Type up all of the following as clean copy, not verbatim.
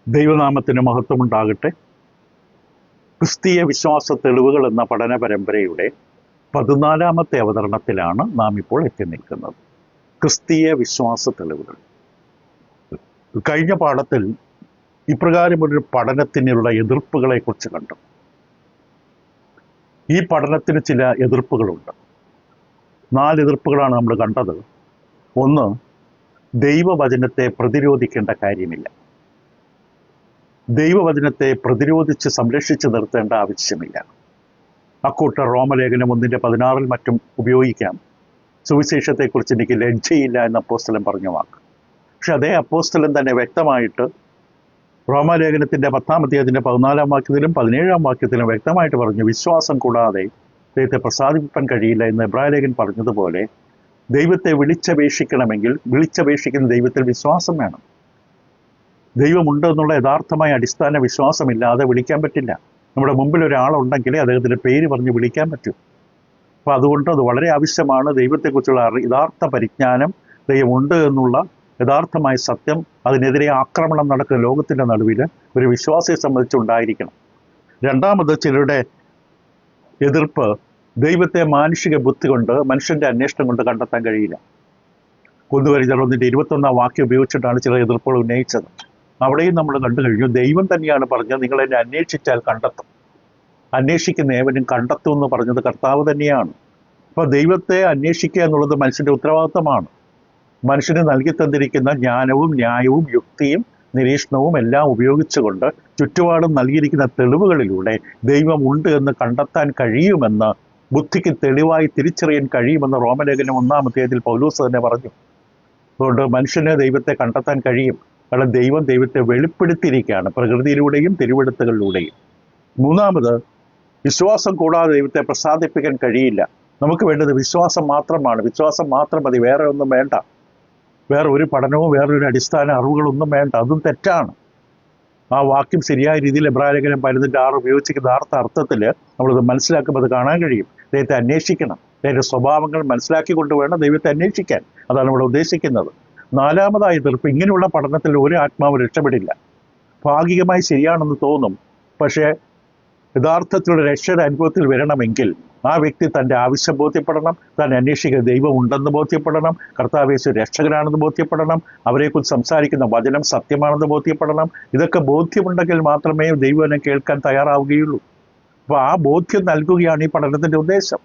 ദൈവനാമത്തിന് മഹത്വമുണ്ടാകട്ടെ. ക്രിസ്തീയ വിശ്വാസ തെളിവുകൾ എന്ന പഠന പരമ്പരയുടെ 14ാമത്തെ അവതരണത്തിലാണ് നാം ഇപ്പോൾ എത്തി നിൽക്കുന്നത്. ക്രിസ്തീയ വിശ്വാസ തെളിവുകൾ. കഴിഞ്ഞ പാഠത്തിൽ ഇപ്രകാരമൊരു പഠനത്തിനുള്ള എതിർപ്പുകളെ കുറിച്ച് കണ്ടു. ഈ പഠനത്തിന് ചില എതിർപ്പുകളുണ്ട്. 4 എതിർപ്പുകളാണ് നമ്മൾ കണ്ടത്. ഒന്ന്, ദൈവവചനത്തെ പ്രതിരോധിക്കേണ്ട കാര്യമില്ല. ദൈവവചനത്തെ പ്രതിരോധിച്ച് സംരക്ഷിച്ച് നിർത്തേണ്ട ആവശ്യമില്ല. അക്കൂട്ടർ റോമലേഖനം 1:16 മറ്റും ഉപയോഗിക്കാം. സുവിശേഷത്തെക്കുറിച്ച് എനിക്ക് ലജ്ജയില്ല എന്ന് അപ്പോസ്തലൻ പറഞ്ഞ വാക്ക്. പക്ഷെ അതേ അപ്പോസ്തലൻ തന്നെ വ്യക്തമായിട്ട് റോമാലേഖനത്തിൻ്റെ 10-ാം അധ്യായത്തിൻ്റെ 14-ാം വാക്യത്തിലും 17-ാം വാക്യത്തിലും വ്യക്തമായിട്ട് പറഞ്ഞു, വിശ്വാസം കൂടാതെ ദൈവത്തെ പ്രസാദിപ്പിക്കാൻ കഴിയില്ല എന്ന് എബ്രായലേഖൻ പറഞ്ഞതുപോലെ ദൈവത്തെ വിളിച്ചപേക്ഷിക്കണമെങ്കിൽ വിളിച്ചപേക്ഷിക്കുന്ന ദൈവത്തിൽ വിശ്വാസം വേണം. ദൈവമുണ്ട് എന്നുള്ള യഥാർത്ഥമായ അടിസ്ഥാന വിശ്വാസമില്ലാതെ വിളിക്കാൻ പറ്റില്ല. നമ്മുടെ മുമ്പിൽ ഒരാളുണ്ടെങ്കിലേ അദ്ദേഹത്തിൻ്റെ പേര് പറഞ്ഞ് വിളിക്കാൻ പറ്റൂ. അപ്പോൾ അതുകൊണ്ട് അത് വളരെ ആവശ്യമാണ്. ദൈവത്തെക്കുറിച്ചുള്ള യഥാർത്ഥ പരിജ്ഞാനം, ദൈവമുണ്ട് എന്നുള്ള യഥാർത്ഥമായ സത്യം, അതിനെതിരെ ആക്രമണം നടക്കുന്ന ലോകത്തിൻ്റെ നടുവിൽ ഒരു വിശ്വാസിയെ സംബന്ധിച്ചുണ്ടായിരിക്കണം. രണ്ടാമത്, ചിലരുടെ എതിർപ്പ് ദൈവത്തെ മാനുഷിക ബുദ്ധി കൊണ്ട്, മനുഷ്യൻ്റെ അന്വേഷണം കൊണ്ട് കണ്ടെത്താൻ കഴിയില്ല. കൊന്നുവരിഞ്ഞ 21-ാം വാക്യം ഉപയോഗിച്ചിട്ടാണ് ചില എതിർപ്പുകൾ ഉന്നയിച്ചത്. അവിടെയും നമ്മൾ കണ്ടു കഴിഞ്ഞു, ദൈവം തന്നെയാണ് പറഞ്ഞത്, നിങ്ങൾ എന്നെ അന്വേഷിച്ചാൽ കണ്ടെത്തും, അന്വേഷിക്കുന്ന ഏവനും കണ്ടെത്തും എന്ന് പറഞ്ഞത് കർത്താവ് തന്നെയാണ്. അപ്പോൾ ദൈവത്തെ അന്വേഷിക്കുക എന്നുള്ളത് മനുഷ്യൻ്റെ ഉത്തരവാദിത്തമാണ്. മനുഷ്യന് നൽകി തന്നിരിക്കുന്ന ജ്ഞാനവും ന്യായവും യുക്തിയും നിരീക്ഷണവും എല്ലാം ഉപയോഗിച്ചുകൊണ്ട് ചുറ്റുപാടും നൽകിയിരിക്കുന്ന തെളിവുകളിലൂടെ ദൈവമുണ്ട് എന്ന് കണ്ടെത്താൻ കഴിയുമെന്ന്, ബുദ്ധിക്ക് തെളിവായി തിരിച്ചറിയാൻ കഴിയുമെന്ന് റോമലേഖനം 1-ാം അധ്യായത്തിൽ പൗലോസ് തന്നെ പറഞ്ഞു. അതുകൊണ്ട് മനുഷ്യന് ദൈവത്തെ കണ്ടെത്താൻ കഴിയും. കാരണം ദൈവം ദൈവത്തെ വെളിപ്പെടുത്തിയിരിക്കുകയാണ് പ്രകൃതിയിലൂടെയും തിരുവെഴുത്തുകളിലൂടെയും. മൂന്നാമത്, വിശ്വാസം കൂടാതെ ദൈവത്തെ പ്രസാദിപ്പിക്കാൻ കഴിയില്ല. നമുക്ക് വേണ്ടത് വിശ്വാസം മാത്രമാണ്. വിശ്വാസം മാത്രം മതി, വേറെ ഒന്നും വേണ്ട. വേറെ ഒരു പഠനവും വേറൊരു അടിസ്ഥാന അറിവുകളൊന്നും വേണ്ട. അതും തെറ്റാണ്. ആ വാക്യം ശരിയായ രീതിയിൽ എബ്രായലേഖനം 12:6 ഉപയോഗിച്ചിരിക്കുന്ന അർത്ഥത്തിൽ നമ്മളത് മനസ്സിലാക്കുമ്പോൾ അത് കാണാൻ കഴിയും. ദൈവത്തെ അന്വേഷിക്കണം. ദൈവത്തെ സ്വഭാവങ്ങൾ മനസ്സിലാക്കിക്കൊണ്ട് വേണം ദൈവത്തെ അന്വേഷിക്കാൻ. അതാണ് ഇവിടെ ഉദ്ദേശിക്കുന്നത്. നാലാമതായി എതിർപ്പ്, ഇങ്ങനെയുള്ള പഠനത്തിൽ ഒരു ആത്മാവ് രക്ഷപ്പെടില്ല. ഭാഗികമായി ശരിയാണെന്ന് തോന്നും, പക്ഷേ യഥാർത്ഥത്തിലുള്ള രക്ഷയുടെ അനുഭവത്തിൽ വരണമെങ്കിൽ ആ വ്യക്തി തൻ്റെ ആവശ്യം ബോധ്യപ്പെടണം, താൻ അന്വേഷിക്കുന്ന ദൈവം ഉണ്ടെന്ന് ബോധ്യപ്പെടണം, കർത്താവേശു രക്ഷകനാണെന്ന് ബോധ്യപ്പെടണം, അവരെക്കുറിച്ച് സംസാരിക്കുന്ന വചനം സത്യമാണെന്ന് ബോധ്യപ്പെടണം. ഇതൊക്കെ ബോധ്യമുണ്ടെങ്കിൽ മാത്രമേ ദൈവനെ കേൾക്കാൻ തയ്യാറാവുകയുള്ളൂ. അപ്പോൾ ആ ബോധ്യം നൽകുകയാണ് ഈ പഠനത്തിൻ്റെ ഉദ്ദേശം.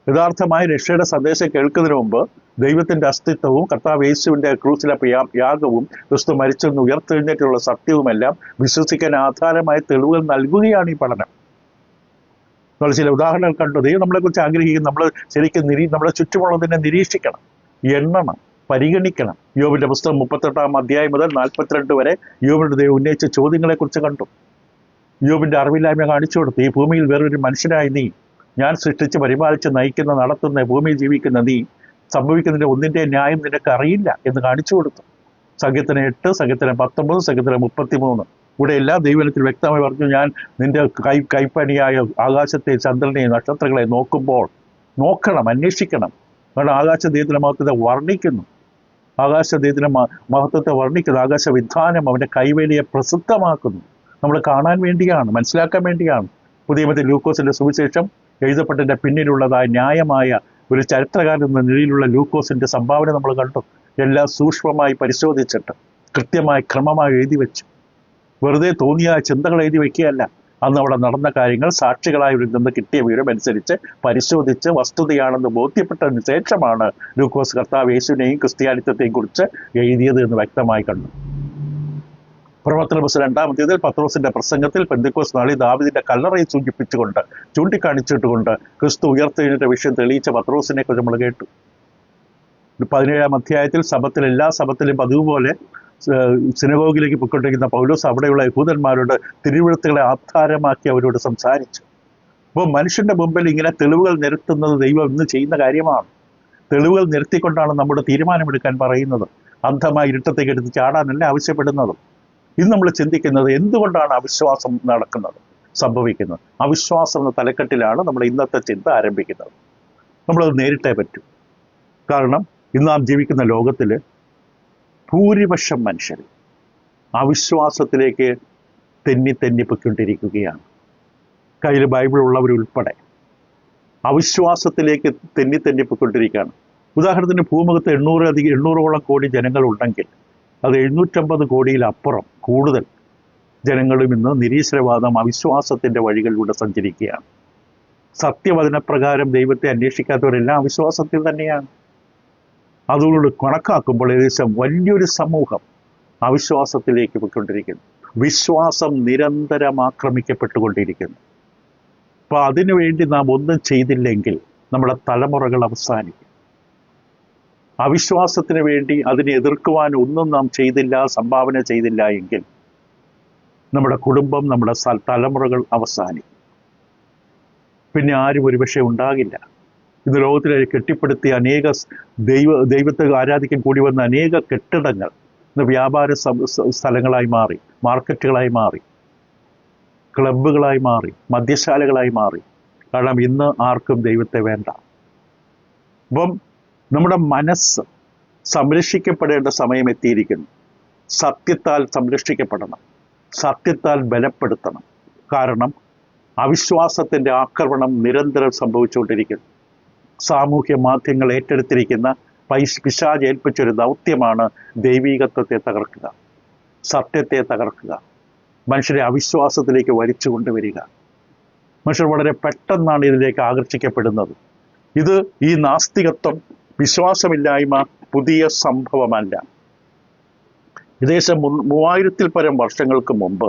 യഥാർത്ഥമായ രക്ഷയുടെ സന്ദേശം കേൾക്കുന്നതിന് മുമ്പ് ദൈവത്തിൻ്റെ അസ്തിത്വവും കർത്താവ് യേശുവിൻ്റെ ക്രൂസിലെ യാഗവും ക്രിസ്തു മരിച്ചെന്ന് ഉയർത്തെഴുന്നേറ്റുള്ള സത്യവുമെല്ലാം വിശ്വസിക്കാൻ ആധാരമായ തെളിവുകൾ നൽകുകയാണ് ഈ പഠനം. നമ്മൾ ചില ഉദാഹരണങ്ങൾ കണ്ടു. ദൈവം നമ്മളെക്കുറിച്ച് ആഗ്രഹിക്കും, നമ്മൾ ശരിക്കും നമ്മളെ ചുറ്റുമുള്ളതിനെ നിരീക്ഷിക്കണം, എണ്ണണം, പരിഗണിക്കണം. യോബിൻ്റെ പുസ്തകം 38-ാം അധ്യായം മുതൽ 42 വരെ യോബിൻ്റെ ദൈവം ഉന്നയിച്ച ചോദ്യങ്ങളെക്കുറിച്ച് കണ്ടു. യോബിൻ്റെ അറിവില്ലായ്മ കാണിച്ചു കൊടുത്തു. ഈ ഭൂമിയിൽ വേറൊരു മനുഷ്യനായി നീ, ഞാൻ സൃഷ്ടിച്ച് പരിപാലിച്ച് നയിക്കുന്ന നടത്തുന്ന ഭൂമിയിൽ ജീവിക്കുന്ന നീ, സംഭവിക്കുന്നതിൻ്റെ ഒന്നിൻ്റെ ന്യായം നിനക്ക് അറിയില്ല എന്ന് കാണിച്ചു കൊടുത്തു. സംഖ്യത്തിന് 8, സംഖ്യത്തിന് 19, സംഖ്യത്തിന് 33 ഇവിടെ എല്ലാ ദൈവത്തിൽ വ്യക്തമായി പറഞ്ഞു, ഞാൻ നിന്റെ കൈപ്പണിയായ ആകാശത്തെ, ചന്ദ്രനെയും നക്ഷത്രങ്ങളെ നോക്കുമ്പോൾ നോക്കണം, അന്വേഷിക്കണം. കാരണം ആകാശ ദൈവത്തിൻ്റെ മഹത്വത്തെ വർണ്ണിക്കുന്നു, ആകാശ ദൈവത്തിൻ്റെ മഹത്വത്തെ വർണ്ണിക്കുന്നു, ആകാശ വിധാനം അവൻ്റെ കൈവേലിയെ പ്രസിദ്ധമാക്കുന്നു. നമ്മൾ കാണാൻ വേണ്ടിയാണ്, മനസ്സിലാക്കാൻ വേണ്ടിയാണ്. പുതിയ മറ്റേ ലൂക്കോസിൻ്റെ സുവിശേഷം എഴുതപ്പെട്ടതിൻ്റെ പിന്നിലുള്ളതായ ന്യായമായ ഒരു ചരിത്രകാരൻ എന്ന നിലയിലുള്ള ലൂക്കോസിൻ്റെ സംഭാവന നമ്മൾ കണ്ടു. എല്ലാം സൂക്ഷ്മമായി പരിശോധിച്ചിട്ട് കൃത്യമായി ക്രമമായി എഴുതി വെച്ചു. വെറുതെ തോന്നിയ ചിന്തകൾ എഴുതി വയ്ക്കുകയല്ല. അന്ന് അവിടെ നടന്ന കാര്യങ്ങൾ സാക്ഷികളായവരിൽ നിന്ന് കിട്ടിയ വിവരം അനുസരിച്ച് പരിശോധിച്ച് വസ്തുതയാണെന്ന് ബോധ്യപ്പെട്ടതിന് ശേഷമാണ് ലൂക്കോസ് കർത്താവ് യേശുവിനെയും ക്രിസ്ത്യാനിത്വത്തെയും കുറിച്ച് എഴുതിയത് എന്ന് വ്യക്തമായി കണ്ടു. പ്രവർത്തന പുസ്തകം 2-ാം അധ്യായത്തിൽ പത്രോസിന്റെ പ്രസംഗത്തിൽ പെന്തക്കോസ്ത് നാളിൽ ദാവീദിന്റെ കല്ലറയെ സൂചിപ്പിച്ചുകൊണ്ട്, ചൂണ്ടിക്കാണിച്ചിട്ടുകൊണ്ട് ക്രിസ്തു ഉയർത്തെഴുന്നേറ്റ വിഷയം തെളിയിച്ച പത്രോസിനെ കുറിച്ച് നമ്മൾ കേട്ടു. 17-ാം അധ്യായത്തിൽ സഭത്തിൽ, എല്ലാ സഭത്തിലും പതിവുപോലെ സിനഗോഗിലേക്ക് പൊയ്ക്കൊണ്ടിരിക്കുന്ന പൗലോസ് അവിടെയുള്ള യഹൂദന്മാരോട് തിരുവെഴുത്തുകളെ ആധാരമാക്കി അവരോട് സംസാരിച്ചു. അപ്പോൾ മനുഷ്യന്റെ മുമ്പിൽ ഇങ്ങനെ തെളിവുകൾ നിരത്തുന്നത് ദൈവം ഇന്ന് ചെയ്യുന്ന കാര്യമാണ്. തെളിവുകൾ നിരത്തിക്കൊണ്ടാണ് നമ്മുടെ തീരുമാനമെടുക്കാൻ പറയുന്നത്. അന്ധമായി ഇരുട്ടത്തേക്ക് എടുത്ത് ചാടാനല്ല ആവശ്യപ്പെടുന്നത്. ഇന്ന് നമ്മൾ ചിന്തിക്കുന്നത് എന്തുകൊണ്ടാണ് അവിശ്വാസം നടക്കുന്നത്, സംഭവിക്കുന്നത്. അവിശ്വാസം എന്ന തലക്കെട്ടിലാണ് നമ്മൾ ഇന്നത്തെ ചിന്ത ആരംഭിക്കുന്നത്. നമ്മളത് നേരിട്ടേ പറ്റൂ. കാരണം ഇന്ന് നാം ജീവിക്കുന്ന ലോകത്തിൽ ഭൂരിപക്ഷം മനുഷ്യർ അവിശ്വാസത്തിലേക്ക് തെന്നിപ്പൊയ്ക്കൊണ്ടിരിക്കുകയാണ്. കയ്യിൽ ബൈബിൾ ഉള്ളവരുൾപ്പെടെ അവിശ്വാസത്തിലേക്ക് തെന്നിപ്പൊയ്ക്കൊണ്ടിരിക്കുകയാണ്. ഉദാഹരണത്തിന് ഭൂമുഖത്ത് 800ഓളം കോടി ജനങ്ങളുണ്ടെങ്കിൽ അത് 750 കോടിയിലപ്പുറം കൂടുതൽ ജനങ്ങളും ഇന്ന് നിരീശ്വരവാദം അവിശ്വാസത്തിൻ്റെ വഴികളിലൂടെ സഞ്ചരിക്കുകയാണ്. സത്യവചനപ്രകാരം ദൈവത്തെ അന്വേഷിക്കാത്തവരെല്ലാം അവിശ്വാസത്തിൽ തന്നെയാണ്. അതുകൊണ്ട് കണക്കാക്കുമ്പോൾ ഏകദേശം വലിയൊരു സമൂഹം അവിശ്വാസത്തിലേക്ക് പോയിക്കൊണ്ടിരിക്കുന്നു. വിശ്വാസം നിരന്തരം ആക്രമിക്കപ്പെട്ടുകൊണ്ടിരിക്കുന്നു. അപ്പോൾ അതിനുവേണ്ടി നാം ഒന്നും ചെയ്തില്ലെങ്കിൽ നമ്മുടെ തലമുറകൾ അവസാനിക്കും. അവിശ്വാസത്തിന് വേണ്ടി അതിനെ എതിർക്കുവാൻ ഒന്നും നാം ചെയ്തില്ല, സംഭാവന ചെയ്തില്ല എങ്കിൽ നമ്മുടെ കുടുംബം, നമ്മുടെ തലമുറകൾ അവസാനിക്കും. പിന്നെ ആരും ഒരുപക്ഷെ ഉണ്ടാകില്ല. ഇന്ന് ലോകത്തിലെ കെട്ടിപ്പടുത്തിയ അനേക ദൈവത്തെ ആരാധിക്കാൻ കൂടി വന്ന അനേക കെട്ടിടങ്ങൾ ഇന്ന് വ്യാപാര സ്ഥലങ്ങളായി മാറി, മാർക്കറ്റുകളായി മാറി, ക്ലബ്ബുകളായി മാറി, മദ്യശാലകളായി മാറി. കാരണം ഇന്ന് ആർക്കും ദൈവത്തെ വേണ്ട. അപ്പം നമ്മുടെ മനസ്സ് സംരക്ഷിക്കപ്പെടേണ്ട സമയം എത്തിയിരിക്കുന്നു. സത്യത്താൽ സംരക്ഷിക്കപ്പെടണം, സത്യത്താൽ ബലപ്പെടുത്തണം. കാരണം അവിശ്വാസത്തിൻ്റെ ആക്രമണം നിരന്തരം സംഭവിച്ചുകൊണ്ടിരിക്കുന്നു. സാമൂഹ്യ മാധ്യമങ്ങൾ ഏറ്റെടുത്തിരിക്കുന്ന പിശാച് ഏൽപ്പിച്ചൊരു ദൗത്യമാണ് ദൈവീകത്വത്തെ തകർക്കുക, സത്യത്തെ തകർക്കുക, മനുഷ്യരെ അവിശ്വാസത്തിലേക്ക് വലിച്ചു കൊണ്ടുവരിക. മനുഷ്യർ വളരെ പെട്ടെന്നാണ് ഇതിലേക്ക് ആകർഷിക്കപ്പെടുന്നത്. ഈ നാസ്തികത്വം, വിശ്വാസമില്ലായ്മ പുതിയ സംഭവമല്ല. ഏകദേശം 3000-ൽ പരം വർഷങ്ങൾക്ക് മുമ്പ്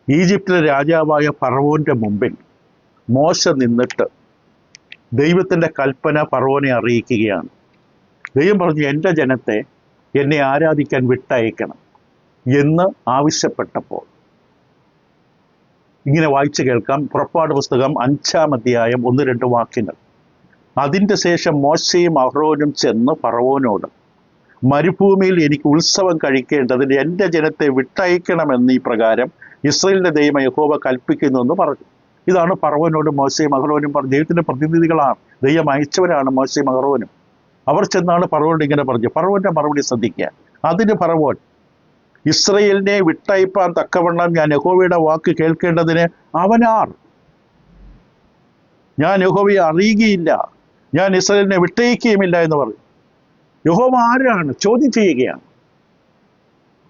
ഈജിപ്തിലെ രാജാവായ ഫറവോന്റെ മുമ്പിൽ മോശ നിന്നിട്ട് ദൈവത്തിൻ്റെ കൽപ്പന ഫറവോനെ അറിയിക്കുകയാണ്. ദൈവം പറഞ്ഞു, എൻ്റെ ജനത്തെ എന്നെ ആരാധിക്കാൻ വിട്ടയക്കണം എന്ന് ആവശ്യപ്പെട്ടപ്പോൾ ഇങ്ങനെ വായിച്ചു കേൾക്കാം. പുറപ്പാട് പുസ്തകം 5-ാം അധ്യായം 1-2 വാക്യങ്ങൾ. അതിൻ്റെ ശേഷം മോശയും അഹ്റോനും ചെന്ന് ഫറവോനോട്, മരുഭൂമിയിൽ എനിക്ക് ഉത്സവം കഴിക്കേണ്ടതിന് എൻ്റെ ജനത്തെ വിട്ടയക്കണമെന്ന് ഈ പ്രകാരം ഇസ്രായേലിൻ്റെ ദൈവം യഹോവ കൽപ്പിക്കുന്നു എന്ന് പറഞ്ഞു. ഇതാണ് ഫറവോനോട് മോശയും അഹ്റോനും പറഞ്ഞു. ദൈവത്തിൻ്റെ പ്രതിനിധികളാണ്, ദൈവം അയച്ചവരാണ് മോശയും അഹ്റോനും. അവർ ചെന്നാണ് ഫറവോനോട് ഇങ്ങനെ പറഞ്ഞു. ഫറവോന്റെ മറുപടി ശ്രദ്ധിക്കുക. അതിന് ഫറവോൻ, ഇസ്രായേലിനെ വിട്ടയപ്പാൻ തക്കവണ്ണം ഞാൻ യഹോവയുടെ വാക്ക് കേൾക്കേണ്ടതിന് അവനാർ? ഞാൻ യഹോവയെ അറിയുകയില്ല, ഞാൻ ഇസ്രായേലിനെ വിട്ടയക്കുകയുമില്ല എന്ന് പറഞ്ഞു. യഹോവ ആരാണ്? ചോദ്യം ചെയ്യുകയാണ്.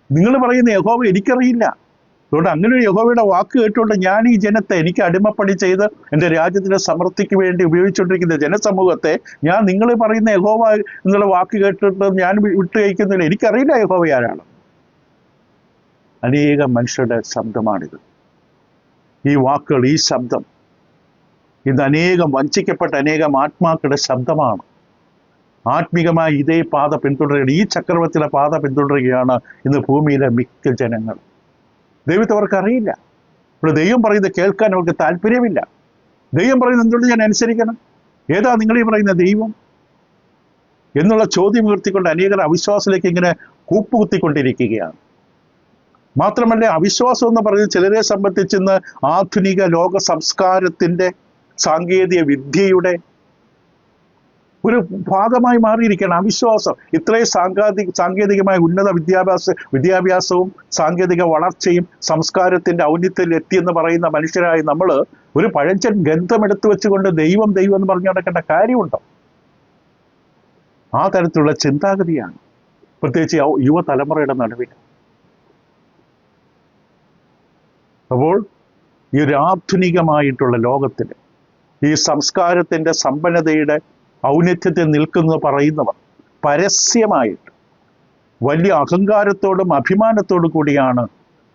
നിങ്ങൾ പറയുന്ന യഹോവ എനിക്കറിയില്ല, അതുകൊണ്ട് അങ്ങനെ ഒരു യഹോവയുടെ വാക്ക് കേട്ടുകൊണ്ട് ഞാൻ ഈ ജനത്തെ എനിക്ക് അടിമപ്പണി ചെയ്ത് എൻ്റെ രാജ്യത്തിൻ്റെ സമൃദ്ധിക്ക് വേണ്ടി ഉപയോഗിച്ചുകൊണ്ടിരിക്കുന്ന ജനസമൂഹത്തെ ഞാൻ നിങ്ങൾ പറയുന്ന യഹോവ എന്നുള്ള വാക്ക് കേട്ടിട്ട് ഞാൻ വിട്ടുകഴിക്കുന്നില്ല, എനിക്കറിയില്ല യഹോവ ആരാണ്. അനേക മനുഷ്യരുടെ ശബ്ദമാണിത്. ഈ വാക്കുകൾ, ഈ ശബ്ദം ഇന്ന് അനേകം വഞ്ചിക്കപ്പെട്ട അനേകം ആത്മാക്കളുടെ ശബ്ദമാണ്. ആത്മീകമായി ഇതേ പാത പിന്തുടരുകയാണ്, ഈ ചക്രവർത്തിയുടെ പാത പിന്തുടരുകയാണ് ഇന്ന് ഭൂമിയിലെ മിക്ക ജനങ്ങൾ. ദൈവത്തെ അവർക്ക് അറിയില്ല. ഇവിടെ ദൈവം പറയുന്നത് കേൾക്കാൻ അവർക്ക് താല്പര്യമില്ല. ദൈവം പറയുന്നത് എന്തുകൊണ്ട് ഞാൻ അനുസരിക്കണം? ഏതാ നിങ്ങൾ ഈ പറയുന്ന ദൈവം എന്നുള്ള ചോദ്യം ഉയർത്തിക്കൊണ്ട് അനേകർ അവിശ്വാസത്തിലേക്ക് ഇങ്ങനെ കൂപ്പുകുത്തിക്കൊണ്ടിരിക്കുകയാണ്. മാത്രമല്ല, അവിശ്വാസം എന്ന് പറയുന്നത് ചിലരെ സംബന്ധിച്ചിന്ന് ആധുനിക ലോക സംസ്കാരത്തിൻ്റെ, സാങ്കേതിക വിദ്യയുടെ ഒരു ഭാഗമായി മാറിയിരിക്കുകയാണ് അവിശ്വാസം. ഇത്രയും സാങ്കേതികമായ ഉന്നത വിദ്യാഭ്യാസവും സാങ്കേതിക വളർച്ചയും സംസ്കാരത്തിൻ്റെ ഔന്നത്യത്തിൽ എത്തിയെന്ന് പറയുന്ന മനുഷ്യരായി നമ്മൾ ഒരു പഴഞ്ചൻ ഗന്ധമെടുത്തു വെച്ചുകൊണ്ട് ദൈവം എന്ന് പറഞ്ഞു നടക്കേണ്ട കാര്യമുണ്ടോ? ആ തരത്തിലുള്ള ചിന്താഗതിയാണ് പ്രത്യേകിച്ച് യുവതലമുറയുടെ നടുവിൽ. അപ്പോൾ ഈ ഒരു ആധുനികമായിട്ടുള്ള ലോകത്തിൽ ഈ സംസ്കാരത്തിൻ്റെ സമ്പന്നതയുടെ ഔന്നത്യത്തിൽ നിൽക്കുന്നത് പറയുന്നവർ പരസ്യമായിട്ട് വലിയ അഹങ്കാരത്തോടും അഭിമാനത്തോടും കൂടിയാണ്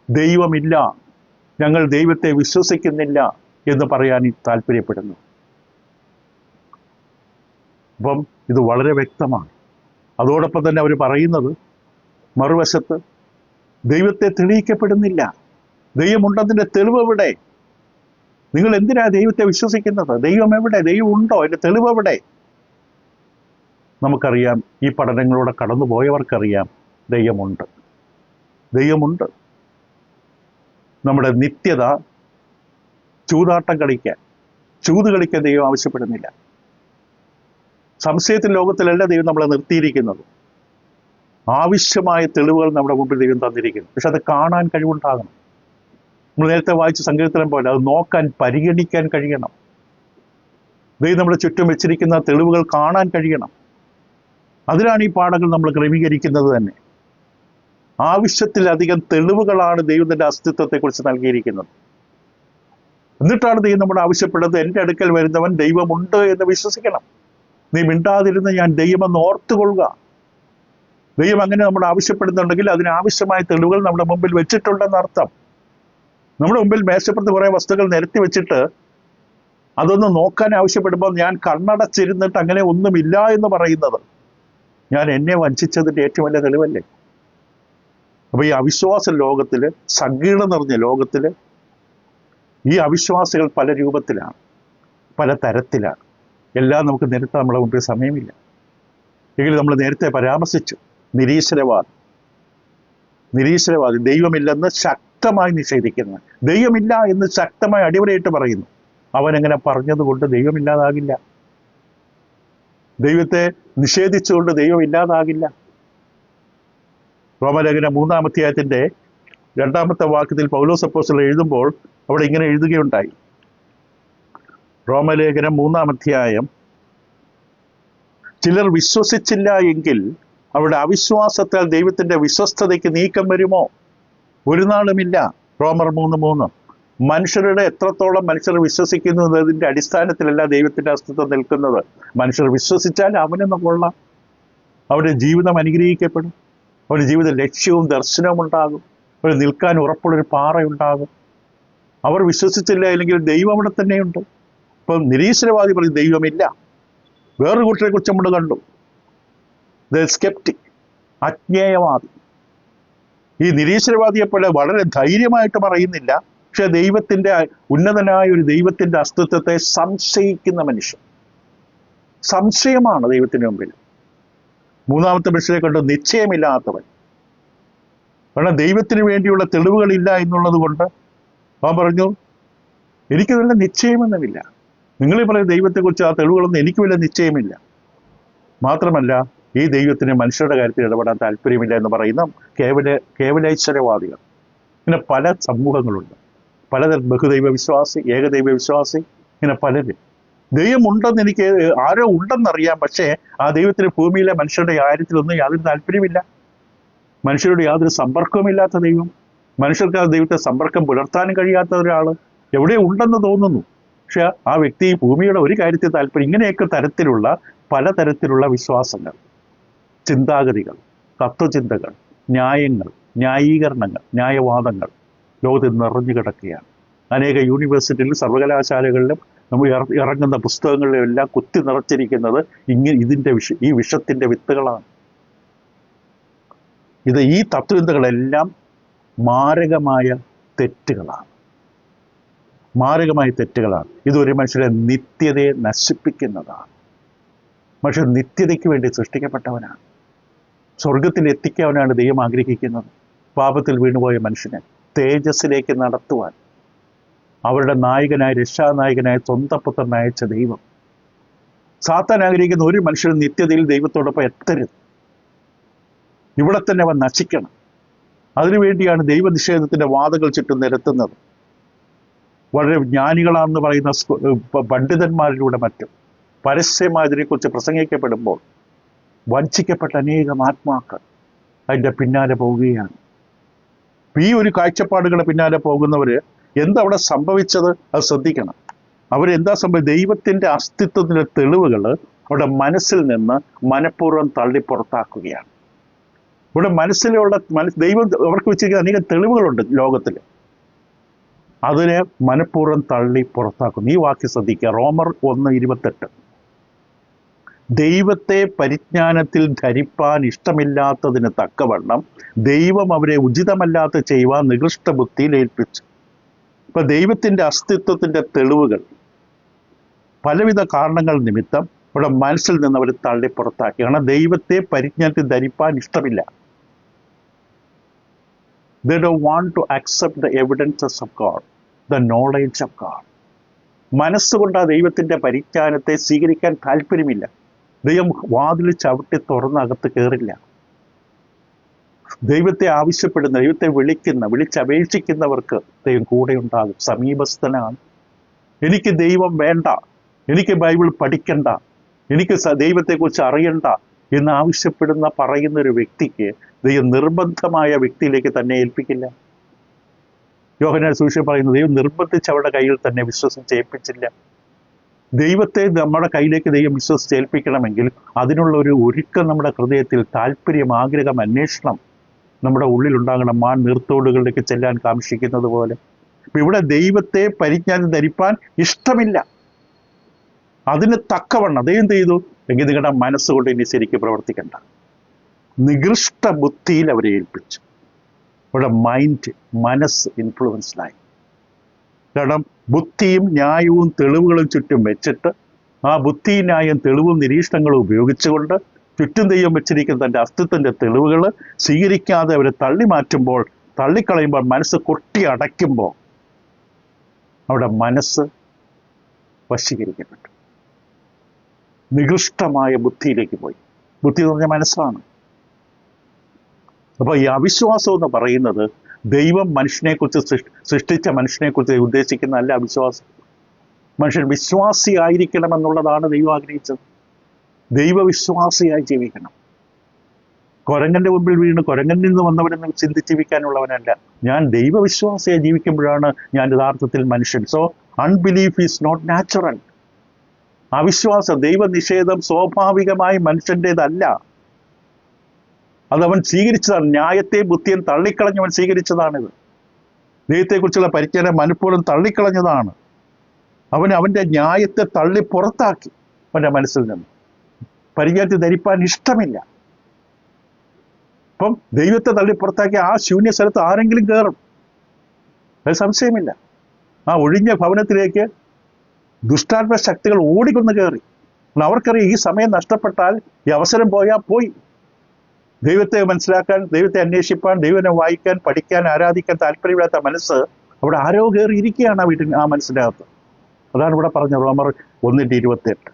ദൈവമില്ല, ഞങ്ങൾ ദൈവത്തെ വിശ്വസിക്കുന്നില്ല എന്ന് പറയാൻ താല്പര്യപ്പെടുന്നു. അപ്പം ഇത് വളരെ വ്യക്തമാണ്. അതോടൊപ്പം തന്നെ അവർ പറയുന്നത് മറുവശത്ത് ദൈവത്തെ തെളിയിക്കപ്പെടുന്നില്ല. ദൈവമുണ്ടതിൻ്റെ തെളിവ് എവിടെ? നിങ്ങൾ എന്തിനാ ദൈവത്തെ വിശ്വസിക്കുന്നത്? ദൈവം എവിടെ? ദൈവം ഉണ്ടോ? അതിൻ്റെ തെളിവ് എവിടെ? നമുക്കറിയാം, ഈ പഠനങ്ങളിലൂടെ കടന്നുപോയവർക്കറിയാം, ദൈവമുണ്ട്. നമ്മുടെ നിത്യത ചൂതാട്ടം കളിക്കാൻ, ചൂത് കളിക്കാൻ ദൈവം ആവശ്യപ്പെടുന്നില്ല. സംശയത്തിൽ ലോകത്തിലല്ല ദൈവം നമ്മളെ നിർത്തിയിരിക്കുന്നത്. ആവശ്യമായ തെളിവുകൾ നമ്മുടെ മുമ്പിൽ ദൈവം തന്നിരിക്കുന്നു. പക്ഷെ അത് കാണാൻ കഴിവുണ്ടാകണം. നമ്മൾ നേരത്തെ വായിച്ച സങ്കീർത്തനം പോലെ അത് നോക്കാൻ, പരിഗണിക്കാൻ കഴിയണം. ദൈവം നമ്മുടെ ചുറ്റും വെച്ചിരിക്കുന്ന തെളിവുകൾ കാണാൻ കഴിയണം. അതിനാണ് ഈ പാഠങ്ങൾ നമ്മൾ ക്രമീകരിക്കുന്നത് തന്നെ. ആവശ്യത്തിലധികം തെളിവുകളാണ് ദൈവത്തിന്റെ അസ്തിത്വത്തെക്കുറിച്ച് നൽകിയിരിക്കുന്നത്. എന്നിട്ടാണ് ദൈവം നമ്മൾ ആവശ്യപ്പെടുന്നത്, എൻ്റെ അടുക്കൽ വരുന്നവൻ ദൈവമുണ്ട് എന്ന് വിശ്വസിക്കണം. നീ മിണ്ടാതിരുന്ന് ഞാൻ ദൈവമെന്ന് ഓർത്തുകൊള്ളുക. ദൈവം അങ്ങനെ നമ്മൾ ആവശ്യപ്പെടുന്നുണ്ടെങ്കിൽ അതിനാവശ്യമായ തെളിവുകൾ നമ്മുടെ മുമ്പിൽ വെച്ചിട്ടുണ്ടെന്ന് അർത്ഥം. നമ്മുടെ മുമ്പിൽ മേശപ്പുറത്ത് കുറേ വസ്തുക്കൾ നിരത്തി വെച്ചിട്ട് അതൊന്ന് നോക്കാൻ ആവശ്യപ്പെടുമ്പോൾ ഞാൻ കണ്ണടച്ചിരുന്നിട്ട് അങ്ങനെ ഒന്നുമില്ല എന്ന് പറയുന്നത് ഞാൻ എന്നെ വഞ്ചിച്ചതിൻ്റെ ഏറ്റവും വലിയ തെളിവല്ലേ? അപ്പൊ ഈ അവിശ്വാസ ലോകത്തില്, സങ്കീർണം നിറഞ്ഞ ലോകത്തില് ഈ അവിശ്വാസികൾ പല രൂപത്തിലാണ്, പല തരത്തിലാണ്. എല്ലാം നമുക്ക് നേരത്തെ നമ്മുടെ മുമ്പിൽ സമയമില്ല. എങ്കിലും നമ്മൾ നേരത്തെ പരാമർശിച്ചു, നിരീശ്വരവാദി ദൈവമില്ലെന്ന് ശക്തമായി നിഷേധിക്കുന്നു. ദൈവമില്ല എന്ന് ശക്തമായി അടിവരയിട്ട് പറയുന്നു. അവനെങ്ങനെ പറഞ്ഞതുകൊണ്ട് ദൈവമില്ലാതാകില്ല. ദൈവത്തെ നിഷേധിച്ചുകൊണ്ട് ദൈവമില്ലാതാകില്ല. റോമലേഖനം 3-ാം അധ്യായത്തിന്റെ 2-ാമത്തെ വാക്യത്തിൽ പൗലോസ് അപ്പോസ്തലൻ എഴുതുമ്പോൾ അവിടെ ഇങ്ങനെ എഴുതുകയുണ്ടായി. റോമലേഖനം 3-ാം അധ്യായം, ചിലർ വിശ്വസിച്ചില്ല എങ്കിൽ അവരുടെ അവിശ്വാസത്താൽ ദൈവത്തിന്റെ വിശ്വസ്തതയ്ക്ക് നീക്കം വരുമോ? ഒരു നാളുമില്ല. റോമർ 3:3. മനുഷ്യരുടെ എത്രത്തോളം മനുഷ്യർ വിശ്വസിക്കുന്നു എന്നതിന്റെ അടിസ്ഥാനത്തിലല്ല ദൈവത്തിന്റെ അസ്തിത്വം നിൽക്കുന്നത്. മനുഷ്യർ വിശ്വസിച്ചാൽ അവനെന്ന് കൊള്ളാം, അവരുടെ ജീവിതം അനുഗ്രഹിക്കപ്പെടും, അവരുടെ ജീവിത ലക്ഷ്യവും ദർശനവും ഉണ്ടാകും, അവർ നിൽക്കാൻ ഉറപ്പുള്ളൊരു പാറയുണ്ടാകും. അവർ വിശ്വസിച്ചില്ല അല്ലെങ്കിൽ ദൈവം അവിടെ തന്നെയുണ്ട്. ഇപ്പം നിരീശ്വരവാദി പറയും ദൈവമില്ല. വേറൊരു കൂട്ടരെ കുറിച്ച് നമ്മൾ കണ്ടു, സ്കെപ്റ്റിക്, അജ്ഞേയവാദി. ഈ നിരീശ്വരവാദിയെ പോലെ വളരെ ധൈര്യമായിട്ട് പറയുന്നില്ല, പക്ഷെ ദൈവത്തിന്റെ ഉന്നതനായ ഒരു ദൈവത്തിന്റെ അസ്തിത്വത്തെ സംശയിക്കുന്ന മനുഷ്യൻ. സംശയമാണ് ദൈവത്തിന് മുമ്പിൽ. 3-ാമത്തെ മനുഷ്യരെ കണ്ടു നിശ്ചയമില്ലാത്തവൻ. കാരണം ദൈവത്തിന് വേണ്ടിയുള്ള തെളിവുകളില്ല എന്നുള്ളത് കൊണ്ട് അവൻ പറഞ്ഞു, എനിക്ക് വല്ല നിശ്ചയമൊന്നുമില്ല. നിങ്ങൾ പറയുന്ന ദൈവത്തെക്കുറിച്ച് ആ തെളിവുകളൊന്നും എനിക്ക് വല്ല നിശ്ചയമില്ല. മാത്രമല്ല ഈ ദൈവത്തിന് മനുഷ്യരുടെ കാര്യത്തിൽ ഇടപെടാൻ താല്പര്യമില്ല എന്ന് പറയുന്ന കേവലേശ്വരവാദികൾ. ഇങ്ങനെ പല സമൂഹങ്ങളുണ്ട്, പലതരം ബഹുദൈവ വിശ്വാസി, ഏകദൈവ വിശ്വാസി, ഇങ്ങനെ പലരും. ദൈവമുണ്ടെന്ന് എനിക്ക് ആരോ ഉണ്ടെന്നറിയാം, പക്ഷേ ആ ദൈവത്തിന് ഭൂമിയിലെ മനുഷ്യരുടെ കാര്യത്തിലൊന്നും യാതൊരു താല്പര്യമില്ല. മനുഷ്യരോട് യാതൊരു സമ്പർക്കവുമില്ലാത്ത ദൈവം, മനുഷ്യർക്ക് ആ ദൈവത്തെ സമ്പർക്കം പുലർത്താനും കഴിയാത്ത ഒരാൾ എവിടെ ഉണ്ടെന്ന് തോന്നുന്നു, പക്ഷെ ആ വ്യക്തി ഭൂമിയുടെ ഒരു കാര്യത്തിൽ താല്പര്യം. ഇങ്ങനെയൊക്കെ തരത്തിലുള്ള പലതരത്തിലുള്ള വിശ്വാസങ്ങൾ, ചിന്താഗതികൾ, തത്വചിന്തകൾ, ന്യായങ്ങൾ, ന്യായീകരണങ്ങൾ, ന്യായവാദങ്ങൾ ലോകത്തിൽ നിറഞ്ഞു കിടക്കുകയാണ്. അനേക യൂണിവേഴ്സിറ്റികളിലും സർവകലാശാലകളിലും നമ്മൾ ഇറങ്ങുന്ന പുസ്തകങ്ങളിലും എല്ലാം കുത്തി നിറച്ചിരിക്കുന്നത് ഈ വിഷത്തിന്റെ വിത്തുകളാണ്. ഈ തത്വചിന്തകളെല്ലാം മാരകമായ തെറ്റുകളാണ്. ഇതൊരു മനുഷ്യരെ നിത്യതയെ നശിപ്പിക്കുന്നതാണ്. മനുഷ്യൻ നിത്യതയ്ക്ക് വേണ്ടി സൃഷ്ടിക്കപ്പെട്ടവനാണ്. സ്വർഗത്തിൽ എത്തിക്കാനാണ് ദൈവം ആഗ്രഹിക്കുന്നത്. പാപത്തിൽ വീണുപോയ മനുഷ്യനെ തേജസ്സിലേക്ക് നടത്തുവാൻ അവരുടെ നായകനായ, രക്ഷാനായകനായ സ്വന്തം പുത്രനെ അയച്ച ദൈവം. സാത്താൻ ആഗ്രഹിക്കുന്ന ഒരു മനുഷ്യനും നിത്യതയിൽ ദൈവത്തോടൊപ്പം എത്തരുത്. ഇവിടെ തന്നെ അവൻ നശിക്കണം. അതിനുവേണ്ടിയാണ് ദൈവനിഷേധത്തിന്റെ വാദങ്ങൾ ചുറ്റും നിരത്തുന്നത്. വളരെ ജ്ഞാനികളാണെന്ന് പറയുന്ന പണ്ഡിതന്മാരിലൂടെ മറ്റും പരസ്യമായി ഇതിനെക്കുറിച്ച് പ്രസംഗിക്കപ്പെടുമ്പോൾ വഞ്ചിക്കപ്പെട്ട അനേകം ആത്മാക്കൾ അതിൻ്റെ പിന്നാലെ പോവുകയാണ്. ഈ ഒരു കാഴ്ചപ്പാടുകളുടെ പിന്നാലെ പോകുന്നവര് എന്തവിടെ സംഭവിച്ചത് അത് ശ്രദ്ധിക്കണം. അവരെന്താ സംഭവിച്ചത്? ദൈവത്തിന്റെ അസ്തിത്വത്തിന്റെ തെളിവുകൾ അവരുടെ മനസ്സിൽ നിന്ന് മനഃപൂർവ്വം തള്ളി പുറത്താക്കുകയാണ്. ഇവിടെ ദൈവം അവർക്ക് വെച്ചിരിക്കുന്ന അനേകം തെളിവുകളുണ്ട് ലോകത്തിൽ, അതിനെ മനഃപൂർവ്വം തള്ളി പുറത്താക്കുന്നു. ഈ വാക്യം ശ്രദ്ധിക്കുക, റോമർ 1:28. ദൈവത്തെ പരിജ്ഞാനത്തിൽ ധരിപ്പാൻ ഇഷ്ടമില്ലാത്തതിന് തക്കവണ്ണം ദൈവം അവരെ ഉചിതമല്ലാത്ത ചെയ്യുവാൻ നികൃഷ്ട ബുദ്ധിയിൽ ഏൽപ്പിച്ചു. ഇപ്പൊ ദൈവത്തിന്റെ അസ്തിത്വത്തിന്റെ തെളിവുകൾ പലവിധ കാരണങ്ങൾ നിമിത്തം ഇവിടെ മനസ്സിൽ നിന്ന് അവർ തള്ളി പുറത്താക്കി. കാരണം ദൈവത്തെ പരിജ്ഞാനത്തിൽ ധരിപ്പാൻ ഇഷ്ടമില്ല. They don't want to accept the evidences of God, the knowledge of God. മനസ്സുകൊണ്ട് ആ ദൈവത്തിന്റെ പരിജ്ഞാനത്തെ സ്വീകരിക്കാൻ താല്പര്യമില്ല. ദൈവം വാതിൽ ചവിട്ടി തുറന്ന് അകത്ത് കയറില്ല. ദൈവത്തെ ആവശ്യപ്പെടുന്ന, ദൈവത്തെ വിളിച്ചപേക്ഷിക്കുന്നവർക്ക് ദൈവം കൂടെ ഉണ്ടാകും. സമീപസ്ഥനാണ്. എനിക്ക് ദൈവം വേണ്ട, എനിക്ക് ബൈബിൾ പഠിക്കണ്ട, എനിക്ക് ദൈവത്തെക്കുറിച്ച് അറിയണ്ട എന്ന് പറയുന്ന ഒരു വ്യക്തിക്ക് ദൈവം നിർബന്ധമായ വ്യക്തിയിലേക്ക് തന്നെ ഏൽപ്പിക്കില്ല. യോഹന്നാൻ സുവിശേഷം പറയുന്നത് ദൈവം നിർബന്ധിച്ച് അവരുടെ കയ്യിൽ തന്നെ വിശ്വസിച്ചേൽപ്പിച്ചില്ല. ദൈവത്തെ നമ്മുടെ കയ്യിലേക്ക് ദൈവം വിശ്വസിച്ചേൽപ്പിക്കണമെങ്കിൽ അതിനുള്ള ഒരു ഒരുക്കം നമ്മുടെ ഹൃദയത്തിൽ, താല്പര്യം, ആഗ്രഹം, അന്വേഷണം നമ്മുടെ ഉള്ളിൽ ഉണ്ടാകണം. മാൻ നീർത്തോടുകളിലേക്ക് ചെല്ലാൻ കാക്ഷിക്കുന്നത് പോലെ. ഇവിടെ ദൈവത്തെ പരിജ്ഞാനം ധരിപ്പാൻ ഇഷ്ടമില്ല. അതിന് തക്കവണ്ണം ദൈവം ചെയ്തു എങ്കിൽ നിങ്ങളുടെ മനസ്സുകൊണ്ട് ഇനി ശരിക്കും പ്രവർത്തിക്കണ്ട. നികൃഷ്ട ബുദ്ധിയിൽ അവരെ ഏൽപ്പിച്ചു. ഇവിടെ മനസ്സ് ഇൻഫ്ലുവൻസ്ഡായി. കാരണം ബുദ്ധിയും ന്യായവും തെളിവുകളും ചുറ്റും വെച്ചിട്ട് ആ ബുദ്ധി, ന്യായം, തെളിവും നിരീക്ഷണങ്ങളും ഉപയോഗിച്ചുകൊണ്ട് ചുറ്റും ദൈവം വെച്ചിരിക്കുന്ന തൻ്റെ അസ്തിത്വത്തിൻ്റെ തെളിവുകൾ സ്വീകരിക്കാതെ അവരെ തള്ളിക്കളയുമ്പോൾ, മനസ്സ് കൊട്ടി അടയ്ക്കുമ്പോൾ അവിടെ മനസ്സ് വശീകരിക്കപ്പെട്ടു. നികൃഷ്ടമായ ബുദ്ധിയിലേക്ക് പോയി. ബുദ്ധി എന്ന് പറഞ്ഞാൽ മനസ്സാണ്. അപ്പോൾ ഈ അവിശ്വാസം എന്ന് പറയുന്നത് ദൈവം സൃഷ്ടിച്ച മനുഷ്യനെക്കുറിച്ച് ഉദ്ദേശിക്കുന്നതല്ല അവിശ്വാസം. മനുഷ്യൻ വിശ്വാസിയായിരിക്കണമെന്നുള്ളതാണ് ദൈവം ആഗ്രഹിച്ചത്. ദൈവവിശ്വാസിയായി ജീവിക്കണം. കുരങ്ങന്റെ മുമ്പിൽ വീണ് കുരങ്ങനിൽ നിന്ന് വന്നവരെന്ന് ചിന്തിച്ചിരിക്കാനുള്ളവനല്ല. ഞാൻ ദൈവവിശ്വാസിയായി ജീവിക്കുമ്പോഴാണ് ഞാൻ യഥാർത്ഥത്തിൽ മനുഷ്യൻ. So unbelief is not natural. അവിശ്വാസം, ദൈവനിഷേധം സ്വാഭാവികമായി മനുഷ്യൻ്റെതല്ല. അതവൻ സ്വീകരിച്ചതാണ്. ന്യായത്തെയും ബുദ്ധിയും തള്ളിക്കളഞ്ഞവൻ സ്വീകരിച്ചതാണിത്. ദൈവത്തെക്കുറിച്ചുള്ള പരിജ്ഞാനം മനഃപൂർവ്വം തള്ളിക്കളഞ്ഞതാണ്. അവൻ്റെ ന്യായത്തെ തള്ളി പുറത്താക്കി അവൻ്റെ മനസ്സിൽ നിന്ന്. പരിജ്ഞാനത്തെ ധരിപ്പാൻ ഇഷ്ടമില്ല. അപ്പം ദൈവത്തെ തള്ളി പുറത്താക്കി ആ ശൂന്യ സ്ഥലത്ത് ആരെങ്കിലും കയറും, അത് സംശയമില്ല. ആ ഒഴിഞ്ഞ ഭവനത്തിലേക്ക് ദുഷ്ടാത്മ ശക്തികൾ ഓടിക്കൊന്ന് കയറി. അവർക്കറിയാം ഈ സമയം നഷ്ടപ്പെട്ടാൽ, ഈ അവസരം പോയാൽ പോയി. ദൈവത്തെ മനസ്സിലാക്കാൻ, ദൈവത്തെ അന്വേഷിപ്പാൻ, ദൈവനെ വായിക്കാൻ, പഠിക്കാൻ, ആരാധിക്കാൻ താല്പര്യമില്ലാത്ത മനസ്സ് അവിടെ ആരോ കയറി ഇരിക്കുകയാണ് ആ മനസ്സിനകത്ത്. അതാണ് ഇവിടെ പറഞ്ഞ റോമർ 1:28.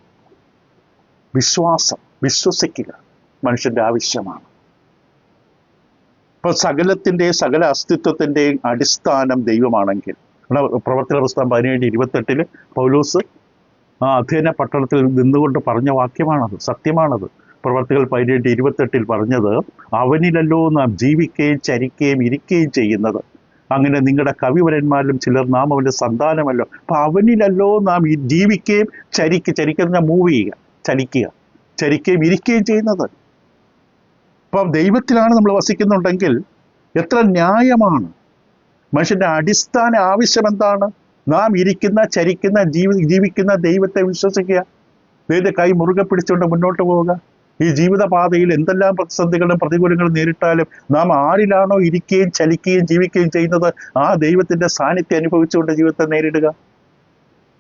വിശ്വസിക്കുക മനുഷ്യന്റെ ആവശ്യമാണ്. ഇപ്പൊ സകല അസ്തിത്വത്തിന്റെയും അടിസ്ഥാനം ദൈവമാണെങ്കിൽ, പ്രവർത്തന പുസ്തകം 17:28 പൗലോസ് ആ അധ്യയന പട്ടണത്തിൽ നിന്നുകൊണ്ട് പറഞ്ഞ വാക്യമാണത്, സത്യമാണത്. പ്രവർത്തികൾ 17:28 പറഞ്ഞത്, അവനിലല്ലോ നാം ജീവിക്കുകയും ചരിക്കുകയും ഇരിക്കുകയും ചെയ്യുന്നത്. അങ്ങനെ നിങ്ങളുടെ കവിവരന്മാരിലും ചിലർ നാം അവൻ്റെ സന്താനമല്ലോ. അപ്പൊ അവനിലല്ലോ നാം ജീവിക്കുകയും ചരിക്കുന്ന മൂവ് ചെയ്യുക, ചരിക്കുകയും ഇരിക്കുകയും ചെയ്യുന്നത്. അപ്പം ദൈവത്തിലാണ് നമ്മൾ വസിക്കുന്നുണ്ടെങ്കിൽ എത്ര ന്യായമാണ്. മനുഷ്യന്റെ അടിസ്ഥാന ആവശ്യം എന്താണ്? നാം ജീവിക്കുന്ന ദൈവത്തെ വിശ്വസിക്കുക, ദൈവത്തെ കൈ മുറുകെ പിടിച്ചുകൊണ്ട് മുന്നോട്ട് പോവുക. ഈ ജീവിതപാതയിൽ എന്തെല്ലാം പ്രതിസന്ധികളും പ്രതികൂലങ്ങളും നേരിട്ടാലും നാം ആരിലാണോ ഇരിക്കുകയും ചലിക്കുകയും ജീവിക്കുകയും ചെയ്യുന്നത്, ആ ദൈവത്തിന്റെ സാന്നിധ്യം അനുഭവിച്ചുകൊണ്ട് ജീവിതത്തെ നേരിടുക.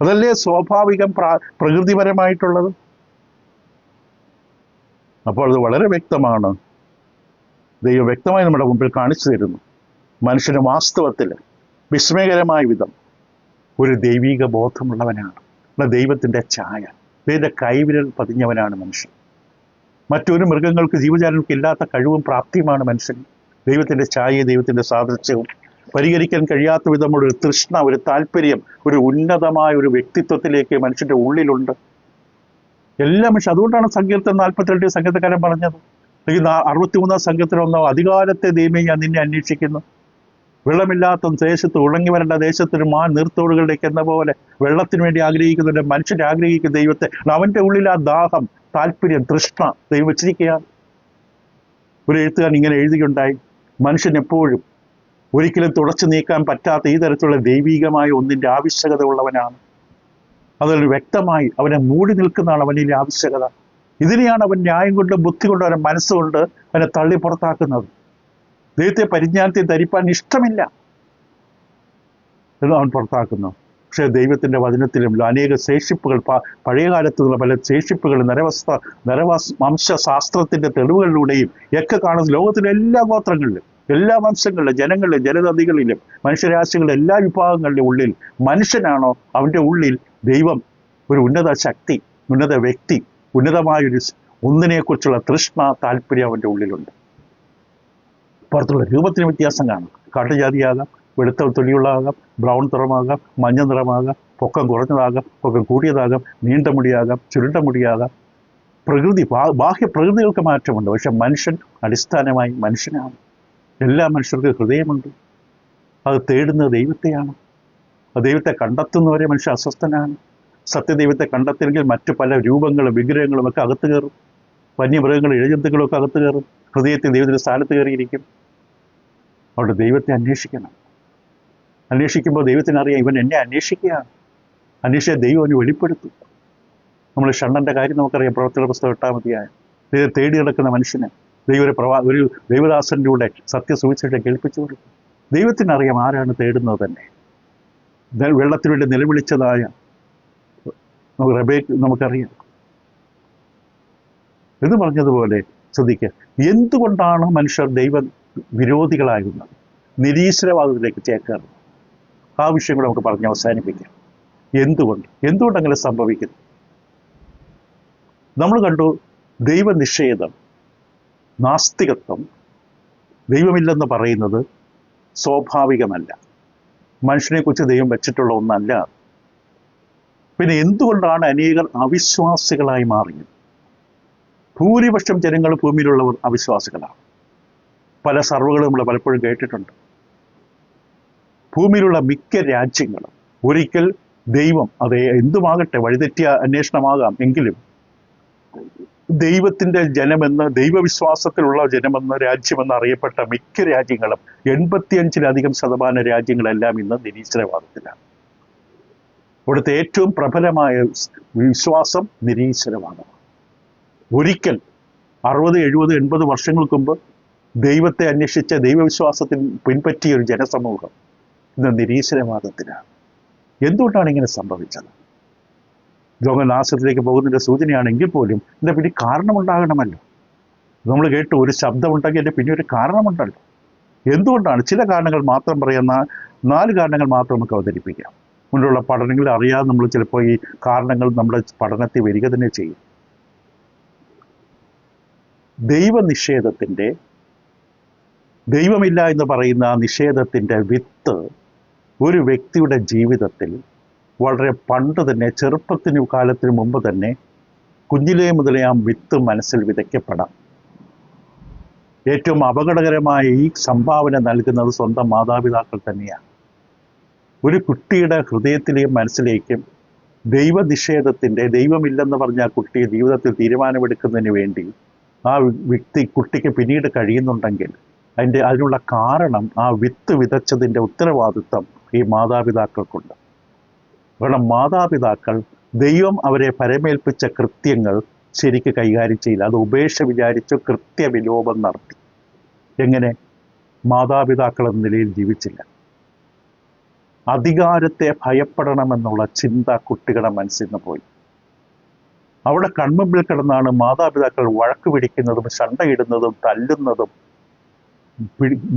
അതല്ലേ സ്വാഭാവികം, പ്രകൃതിപരമായിട്ടുള്ളത്. അപ്പോൾ അത് വളരെ വ്യക്തമാണ്. ദൈവം വ്യക്തമായി നമ്മുടെ മുമ്പിൽ കാണിച്ചു തരുന്നു. മനുഷ്യന് വാസ്തവത്തിൽ വിസ്മയകരമായ വിധം ഒരു ദൈവിക ബോധമുള്ളവനാണ്. ദൈവത്തിൻ്റെ ഛായ, ദൈവത്തിൻ്റെ കൈവിരൽ പതിഞ്ഞവനാണ് മനുഷ്യൻ. മറ്റൊരു മൃഗങ്ങൾക്ക്, ജീവജാലങ്ങൾക്ക് ഇല്ലാത്ത കഴിവും പ്രാപ്തിയുമാണ് മനുഷ്യൻ. ദൈവത്തിൻ്റെ ഛായയും ദൈവത്തിൻ്റെ സാദൃശ്യവും പരിഹരിക്കാൻ കഴിയാത്ത വിധമുള്ള ഒരു തൃഷ്ണ, ഒരു താല്പര്യം, ഒരു ഉന്നതമായ ഒരു വ്യക്തിത്വത്തിലേക്ക് മനുഷ്യൻ്റെ ഉള്ളിലുണ്ട്. എല്ലാ മനുഷ്യൻ. അതുകൊണ്ടാണ് സങ്കീർത്തനം 42 സംഗീതക്കാരൻ പറഞ്ഞത്, 63 സംഘത്തിലൊന്നോ, അധികാരത്തെ ദൈവമേ ഞാൻ നിന്നെ അന്വേഷിക്കുന്നു. വെള്ളമില്ലാത്ത ദേശത്ത്, ഉണങ്ങി വരേണ്ട ദേശത്തിന് മാൻ നീർത്തോടുകളിലേക്ക് എന്ന പോലെ വെള്ളത്തിന് വേണ്ടി ആഗ്രഹിക്കുന്നുണ്ട് മനുഷ്യനെ. ആഗ്രഹിക്കുന്ന ദൈവത്തെ, അവൻ്റെ ഉള്ളിൽ ആ ദാഹം, താല്പര്യം, തൃഷ്ണ ദൈവം വെച്ചിരിക്കുകയാണ്. ഒരു എഴുത്തുകാരൻ ഇങ്ങനെ എഴുതിയുണ്ടായി, മനുഷ്യൻ എപ്പോഴും ഒരിക്കലും തുടച്ചു നീക്കാൻ പറ്റാത്ത ഈ തരത്തിലുള്ള ദൈവികമായ ഒന്നിൻ്റെ ആവശ്യകത ഉള്ളവനാണ്. അതൊരു വ്യക്തമായി അവനെ മൂടി നിൽക്കുന്നതാണ് അവനിലെ ആവശ്യകത. ഇതിനെയാണ് അവൻ ന്യായം കൊണ്ട്, ബുദ്ധി കൊണ്ട്, അവനെ മനസ്സുകൊണ്ട് അവനെ തള്ളി പുറത്താക്കുന്നത്. ദൈവത്തെ പരിജ്ഞാനത്തെ ധരിപ്പാൻ ഇഷ്ടമില്ല എന്ന് അവൻ പുറത്താക്കുന്നു. പക്ഷേ ദൈവത്തിൻ്റെ വചനത്തിലും അനേക ശേഷിപ്പുകൾ, പഴയകാലത്തുള്ള പല ശേഷിപ്പുകൾ, വംശശാസ്ത്രത്തിൻ്റെ തെളിവുകളിലൂടെയും ഒക്കെ കാണുന്ന ലോകത്തിലെ എല്ലാ ഗോത്രങ്ങളിലും, എല്ലാ വംശങ്ങളിലും, ജനങ്ങളിലും, ജനതതികളിലും, മനുഷ്യരാശികളുടെ എല്ലാ വിഭാഗങ്ങളുടെ ഉള്ളിൽ മനുഷ്യനാണോ, അവൻ്റെ ഉള്ളിൽ ദൈവം ഒരു ഉന്നത ശക്തി, ഉന്നത വ്യക്തി, ഉന്നതമായൊരു ഒന്നിനെക്കുറിച്ചുള്ള തൃഷ്ണ, താല്പര്യം അവൻ്റെ ഉള്ളിലുണ്ട്. പുറത്തുള്ള രൂപത്തിന് വ്യത്യാസം കാണും. കാട്ടുജാതിയാകാം, വെളുത്ത തൊലിയുള്ളതാകാം, ബ്രൗൺ നിറമാകാം, മഞ്ഞ നിറമാകാം, പൊക്കം കുറഞ്ഞതാകാം, പൊക്കം കൂടിയതാകാം, നീണ്ട മുടിയാകാം, ചുരുണ്ട മുടിയാകാം. പ്രകൃതി ബാഹ്യ പ്രകൃതികൾക്ക് മാറ്റമുണ്ട്. പക്ഷെ മനുഷ്യൻ അടിസ്ഥാനമായി മനുഷ്യനാണ്. എല്ലാ മനുഷ്യർക്കും ഹൃദയമുണ്ട്. അത് തേടുന്നത് ദൈവത്തെയാണ്. ദൈവത്തെ കണ്ടെത്തുന്നവരെ മനുഷ്യൻ അസ്വസ്ഥനാണ്. സത്യദൈവത്തെ കണ്ടെത്തിയെങ്കിൽ മറ്റു പല രൂപങ്ങളും വിഗ്രഹങ്ങളും ഒക്കെ അകത്ത് കയറും. വന്യമൃഗങ്ങളും ഇഴജന്തുക്കളും ഒക്കെ അകത്ത് കയറും. ഹൃദയത്തിൽ ദൈവത്തിൻ്റെ സ്ഥാനത്ത് കയറിയിരിക്കും. അവിടെ ദൈവത്തെ അന്വേഷിക്കണം. അന്വേഷിക്കുമ്പോൾ ദൈവത്തിനറിയാം ഇവൻ എന്നെ അന്വേഷിക്കുകയാണ്. അന്വേഷിച്ച ദൈവം അവന് വെളിപ്പെടുത്തും. നമ്മൾ ഷണ്ണൻ്റെ കാര്യം നമുക്കറിയാം. പ്രവർത്തന പുസ്തകം 8-ാം അധ്യായം. ദൈവം തേടി നടക്കുന്ന മനുഷ്യന് ദൈവം ഒരു ദൈവദാസനിലൂടെ സത്യസുവിശേഷം കേൾപ്പിച്ചു കൊടുക്കും. ദൈവത്തിനറിയാം ആരാണ് തേടുന്നത് തന്നെ. വെള്ളത്തിനു വേണ്ടി നിലവിളിച്ചതായ റബേക്ക് നമുക്കറിയാം. എന്ന് പറഞ്ഞതുപോലെ ശ്രദ്ധിക്കുക, എന്തുകൊണ്ടാണ് മനുഷ്യർ ദൈവ വിരോധികളാകുന്നത്, നിരീശ്വരവാദത്തിലേക്ക് ചേക്കേറുന്നത്? ആ വിഷയം കൂടെ നമുക്ക് പറഞ്ഞ് അവസാനിപ്പിക്കാം. എന്തുകൊണ്ടങ്ങനെ സംഭവിക്കുന്നു? നമ്മൾ കണ്ടു, ദൈവനിഷേധം, നാസ്തികത്വം, ദൈവമില്ലെന്ന് പറയുന്നത് സ്വാഭാവികമല്ല. മനുഷ്യനെക്കുറിച്ച് ദൈവം വെച്ചിട്ടുള്ള ഒന്നല്ല. പിന്നെ എന്തുകൊണ്ടാണ് അനേകർ അവിശ്വാസികളായി മാറിയത്? ഭൂരിപക്ഷം ജനങ്ങൾ ഭൂമിയിലുള്ളവർ അവിശ്വാസികളാണ്. പല സർവ്വകളും നമ്മൾ പലപ്പോഴും കേട്ടിട്ടുണ്ട്. ഭൂമിയിലുള്ള മിക്ക രാജ്യങ്ങളും ഒരിക്കൽ ദൈവം, അതേ എന്തുമാകട്ടെ, വഴിതെറ്റിയ അന്വേഷണമാകാം എങ്കിലും ദൈവത്തിൻ്റെ ജനമെന്ന്, ദൈവവിശ്വാസത്തിലുള്ള ജനമെന്ന്, രാജ്യമെന്ന് അറിയപ്പെട്ട മിക്ക രാജ്യങ്ങളും 85% രാജ്യങ്ങളെല്ലാം ഇന്ന് നിരീശ്വരവാദത്തിലാണ്. ഇവിടുത്തെ ഏറ്റവും പ്രബലമായ വിശ്വാസം നിരീശ്വരവാദമാണ്. ഒരിക്കൽ 60, 70, 80 വർഷങ്ങൾക്ക് മുമ്പ് ദൈവത്തെ അന്വേഷിച്ച ദൈവവിശ്വാസത്തിൽ പിൻപറ്റിയ ഒരു ജനസമൂഹം ഇന്ന് നിരീശ്വരവാദത്തിലാണ്. എന്തുകൊണ്ടാണ് ഇങ്ങനെ സംഭവിച്ചത്? ലോകനാശത്തിലേക്ക് പോകുന്നതിൻ്റെ സൂചനയാണെങ്കിൽ പോലും ഇതിൻ്റെ പിന്നെ കാരണമുണ്ടാകണമല്ലോ. നമ്മൾ കേട്ടു, ഒരു ശബ്ദമുണ്ടെങ്കിൽ എൻ്റെ പിന്നെ ഒരു കാരണമുണ്ടല്ലോ. എന്തുകൊണ്ടാണ്? ചില കാരണങ്ങൾ മാത്രം പറയുന്ന 4 കാരണങ്ങൾ മാത്രം നമുക്ക് അവതരിപ്പിക്കാം. മുന്നിലുള്ള പഠനങ്ങളിൽ അറിയാതെ നമ്മൾ ചിലപ്പോൾ ഈ കാരണങ്ങൾ നമ്മുടെ പഠനത്തിൽ വരിക തന്നെ ചെയ്യും. ദൈവനിഷേധത്തിൻ്റെ, ദൈവമില്ല എന്ന് പറയുന്ന ആ നിഷേധത്തിൻ്റെ വിത്ത് ഒരു വ്യക്തിയുടെ ജീവിതത്തിൽ വളരെ പണ്ട് തന്നെ, ചെറുപ്പത്തിന് കാലത്തിന് മുമ്പ് തന്നെ, കുഞ്ഞിലേ മുതലേ ആ വിത്ത് മനസ്സിൽ വിതയ്ക്കപ്പെടാം. ഏറ്റവും അപകടകരമായ ഈ സംഭാവന നൽകുന്നത് സ്വന്തം മാതാപിതാക്കൾ തന്നെയാണ്. ഒരു കുട്ടിയുടെ ഹൃദയത്തിലെയും മനസ്സിലേക്കും ദൈവനിഷേധത്തിൻ്റെ, ദൈവമില്ലെന്ന് പറഞ്ഞ ആ കുട്ടിയെ ജീവിതത്തിൽ തീരുമാനമെടുക്കുന്നതിന് വേണ്ടി ആ കുട്ടിക്ക് പിന്നീട് കഴിയുന്നുണ്ടെങ്കിൽ അതിനുള്ള കാരണം, ആ വിത്ത് വിതച്ചതിൻ്റെ ഉത്തരവാദിത്വം ഈ മാതാപിതാക്കൾക്കുണ്ട്. കാരണം മാതാപിതാക്കൾ ദൈവം അവരെ പരമേൽപ്പിച്ച കൃത്യങ്ങൾ ശരിക്ക് കൈകാര്യം ചെയ്യില്ല. അത് ഉപേക്ഷ വിചാരിച്ചു കൃത്യവിലോപം നടത്തി. എങ്ങനെ? മാതാപിതാക്കൾ എന്ന നിലയിൽ ജീവിച്ചില്ല. അധികാരത്തെ ഭയപ്പെടണമെന്നുള്ള ചിന്ത കുട്ടികളുടെ മനസ്സിൽ നിന്ന് പോയി. അവിടെ കൺമുമ്പിൽ കിടന്നാണ് മാതാപിതാക്കൾ വഴക്ക് പിടിക്കുന്നതും ശണ്ടയിടുന്നതും തല്ലുന്നതും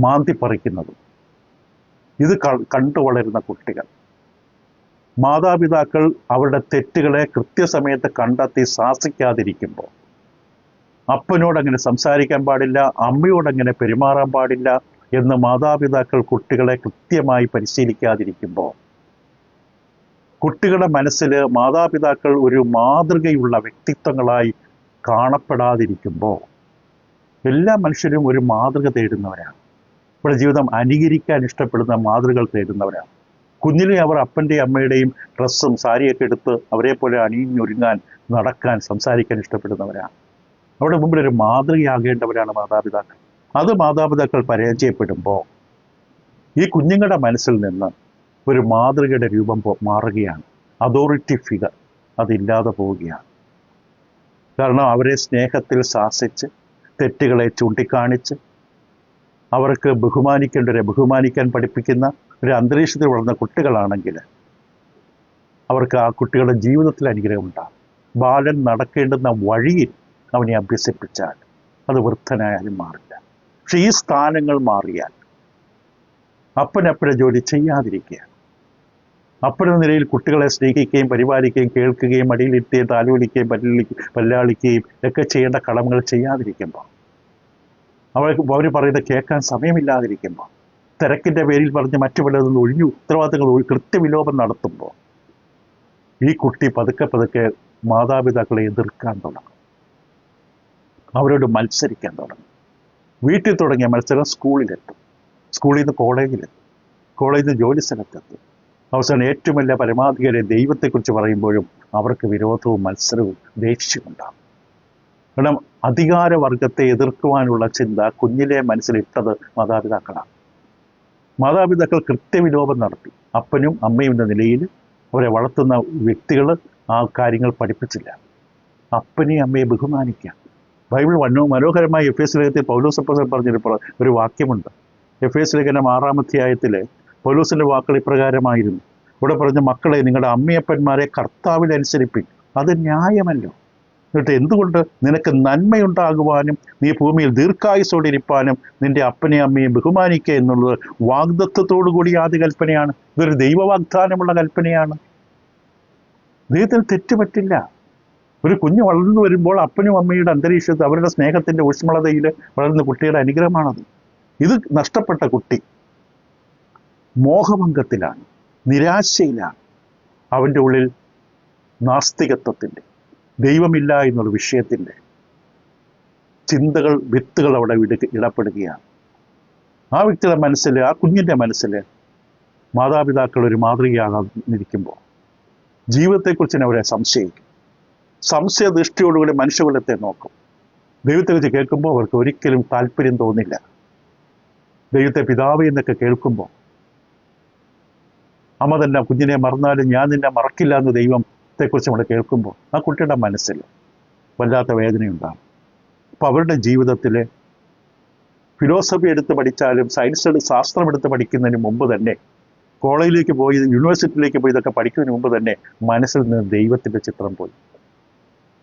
മാന്തിപ്പറിക്കുന്നതും. ഇത് കണ്ടു വളരുന്ന കുട്ടികൾ. മാതാപിതാക്കൾ അവരുടെ തെറ്റുകളെ കൃത്യസമയത്ത് കണ്ടെത്തി ശാസിക്കാതിരിക്കുമ്പോൾ, അപ്പനോടങ്ങനെ സംസാരിക്കാൻ പാടില്ല, അമ്മയോടങ്ങനെ പെരുമാറാൻ പാടില്ല എന്ന് മാതാപിതാക്കൾ കുട്ടികളെ കൃത്യമായി പരിശീലിക്കാതിരിക്കുമ്പോൾ, കുട്ടികളുടെ മനസ്സിൽ മാതാപിതാക്കൾ ഒരു മാതൃകയുള്ള വ്യക്തിത്വങ്ങളായി കാണപ്പെടാതിരിക്കുമ്പോൾ, എല്ലാ മനുഷ്യരും ഒരു മാതൃക തേടുന്നവരാണ്. ഇവിടെ ജീവിതം അനുകരിക്കാൻ ഇഷ്ടപ്പെടുന്ന മാതൃകകൾ തേടുന്നവരാണ്. കുഞ്ഞിലെ അവർ അപ്പൻ്റെയും അമ്മയുടെയും ഡ്രസ്സും സാരിയൊക്കെ എടുത്ത് അവരെ പോലെ അണിഞ്ഞൊരുങ്ങാൻ, നടക്കാൻ, സംസാരിക്കാൻ ഇഷ്ടപ്പെടുന്നവരാണ്. അവിടെ മുമ്പിൽ ഒരു മാതൃകയാകേണ്ടവരാണ് മാതാപിതാക്കൾ. അത് മാതാപിതാക്കൾ പരാജയപ്പെടുമ്പോൾ ഈ കുഞ്ഞുങ്ങളുടെ മനസ്സിൽ നിന്ന് ഒരു മാതൃകയുടെ രൂപം മാറുകയാണ്. അതോറിറ്റി ഫിഗർ അതില്ലാതെ പോവുകയാണ്. കാരണം അവരെ സ്നേഹത്തിൽ ശാസിച്ച്, തെറ്റുകളെ ചൂണ്ടിക്കാണിച്ച്, അവർക്ക് ബഹുമാനിക്കേണ്ടവരെ ബഹുമാനിക്കാൻ പഠിപ്പിക്കുന്ന ഒരു അന്തരീക്ഷത്തിൽ വളർന്ന കുട്ടികളാണെങ്കിൽ അവർക്ക് ആ കുട്ടികളുടെ ജീവിതത്തിൽ അനുഗ്രഹമുണ്ടാകും. ബാലൻ നടക്കേണ്ടുന്ന വഴിയിൽ അവനെ അഭ്യസിപ്പിച്ചാൽ അത് വൃദ്ധനായാലും മാറില്ല. പക്ഷെ ഈ സ്ഥാനങ്ങൾ മാറിയാൽ, അപ്പനപ്പഴ ജോലി ചെയ്യാതിരിക്കുക, അപ്പനെന്ന നിലയിൽ കുട്ടികളെ സ്നേഹിക്കുകയും പരിപാലിക്കുകയും കേൾക്കുകയും മടിയിലിരുത്തുകയും താലോലിക്കുകയും പല്ലാളിക്കുകയും ഒക്കെ ചെയ്യേണ്ട കടമകൾ ചെയ്യാതിരിക്കുമ്പോൾ അവർ പറയുന്നത് കേൾക്കാൻ സമയമില്ലാതിരിക്കുമ്പോൾ, തിരക്കിൻ്റെ പേരിൽ പറഞ്ഞ് മറ്റു പലതൊന്നും ഒഴിഞ്ഞു ഉത്തരവാദിത്തങ്ങൾ കൃത്യവിലോപം നടത്തുമ്പോൾ ഈ കുട്ടി പതുക്കെ പതുക്കെ മാതാപിതാക്കളെ എതിർക്കാൻ തുടങ്ങും, അവരോട് മത്സരിക്കാൻ തുടങ്ങും. വീട്ടിൽ തുടങ്ങിയ മത്സരം സ്കൂളിലെത്തും, സ്കൂളിൽ നിന്ന് കോളേജിലെത്തും, കോളേജിൽ നിന്ന് ജോലി സ്ഥലത്തെത്തും. അവസാനം ഏറ്റവും വലിയ പരമാധികാരി ദൈവത്തെക്കുറിച്ച് പറയുമ്പോഴും അവർക്ക് വിരോധവും മത്സരവും ദേഷ്യമുണ്ടാകും. കാരണം അധികാരവർഗത്തെ എതിർക്കുവാനുള്ള ചിന്ത കുഞ്ഞിലെ മനസ്സിലിട്ടത് മാതാപിതാക്കളാണ്. മാതാപിതാക്കൾ കൃത്യവിലോപം നടത്തി. അപ്പനും അമ്മയും എന്ന നിലയിൽ അവരെ വളർത്തുന്ന വ്യക്തികൾ ആ കാര്യങ്ങൾ പഠിപ്പിച്ചില്ല. അപ്പനെയും അമ്മയെ ബഹുമാനിക്കുക. ബൈബിൾ മനോഹരമായി എഫേസ്യ ലേഖനത്തിൽ പൗലോസ് അപ്പോസ്തലൻ പറഞ്ഞിട്ട് ഒരു വാക്യമുണ്ട്. എഫേസ്യ ലേഖനം 6-ാം അധ്യായത്തിലെ പൗലോസിന്റെ വാക്കുകൾ ഇപ്രകാരമായിരുന്നു. ഇവിടെ പറഞ്ഞ മക്കളെ, നിങ്ങളുടെ അമ്മയപ്പന്മാരെ കർത്താവിൽ അനുസരിപ്പിൻ, അത് ന്യായമല്ലോ. എന്നിട്ട് എന്തുകൊണ്ട് നിനക്ക് നന്മയുണ്ടാകുവാനും നീ ഭൂമിയിൽ ദീർഘായുസോടിരിപ്പാനും നിന്റെ അപ്പനെയും അമ്മയും ബഹുമാനിക്കുക എന്നുള്ളത് വാഗ്ദത്വത്തോടു കൂടി ആദ്യ കൽപ്പനയാണ്. ഇതൊരു ദൈവവാഗ്ദാനമുള്ള കൽപ്പനയാണ്. ദൈവത്തിന് തെറ്റുപറ്റില്ല. ഒരു കുഞ്ഞ് വളർന്നു വരുമ്പോൾ അപ്പനും അമ്മയുടെ അന്തരീക്ഷത്തിൽ അവരുടെ സ്നേഹത്തിന്റെ ഊഷ്മളതയിൽ വളർന്ന കുട്ടിയുടെ അനുഗ്രഹമാണത്. ഇത് നഷ്ടപ്പെട്ട കുട്ടി മോഹഭംഗത്തിലാണ്, നിരാശയിലാണ്. അവൻ്റെ ഉള്ളിൽ നാസ്തികത്വത്തിൻ്റെ, ദൈവമില്ല എന്നുള്ള വിഷയത്തിൻ്റെ ചിന്തകൾ, വിത്തുകൾ അവിടെ ഇടപെടുകയാണ്. ആ വ്യക്തിയുടെ മനസ്സിൽ, ആ കുഞ്ഞിൻ്റെ മനസ്സിൽ മാതാപിതാക്കൾ ഒരു മാതൃകയാകാതിരിക്കുമ്പോൾ ജീവിതത്തെക്കുറിച്ച് അവരെ സംശയിക്കും. സംശയദൃഷ്ടിയോടുകൂടി മനുഷ്യകുലത്തെ നോക്കും. ദൈവത്തെക്കുറിച്ച് കേൾക്കുമ്പോൾ അവർക്ക് ഒരിക്കലും താല്പര്യം തോന്നില്ല. ദൈവത്തെ പിതാവ് എന്നൊക്കെ കേൾക്കുമ്പോൾ, അമ്മ തന്നെ കുഞ്ഞിനെ മറന്നാലും ഞാൻ നിന്നെ മറക്കില്ല എന്ന് ദൈവത്തെക്കുറിച്ച് നമ്മൾ കേൾക്കുമ്പോൾ ആ കുട്ടിയുടെ മനസ്സിൽ വല്ലാത്ത വേദനയുണ്ടാകും. അപ്പോൾ അവരുടെ ജീവിതത്തിൽ ഫിലോസഫി എടുത്ത് പഠിച്ചാലും ശാസ്ത്രം എടുത്ത് പഠിക്കുന്നതിന് മുമ്പ് തന്നെ, കോളേജിലേക്ക് പോയി യൂണിവേഴ്സിറ്റിയിലേക്ക് പോയി ഇതൊക്കെ പഠിക്കുന്നതിന് മുമ്പ് തന്നെ മനസ്സിൽ നിന്ന് ദൈവത്തിൻ്റെ ചിത്രം പോയി.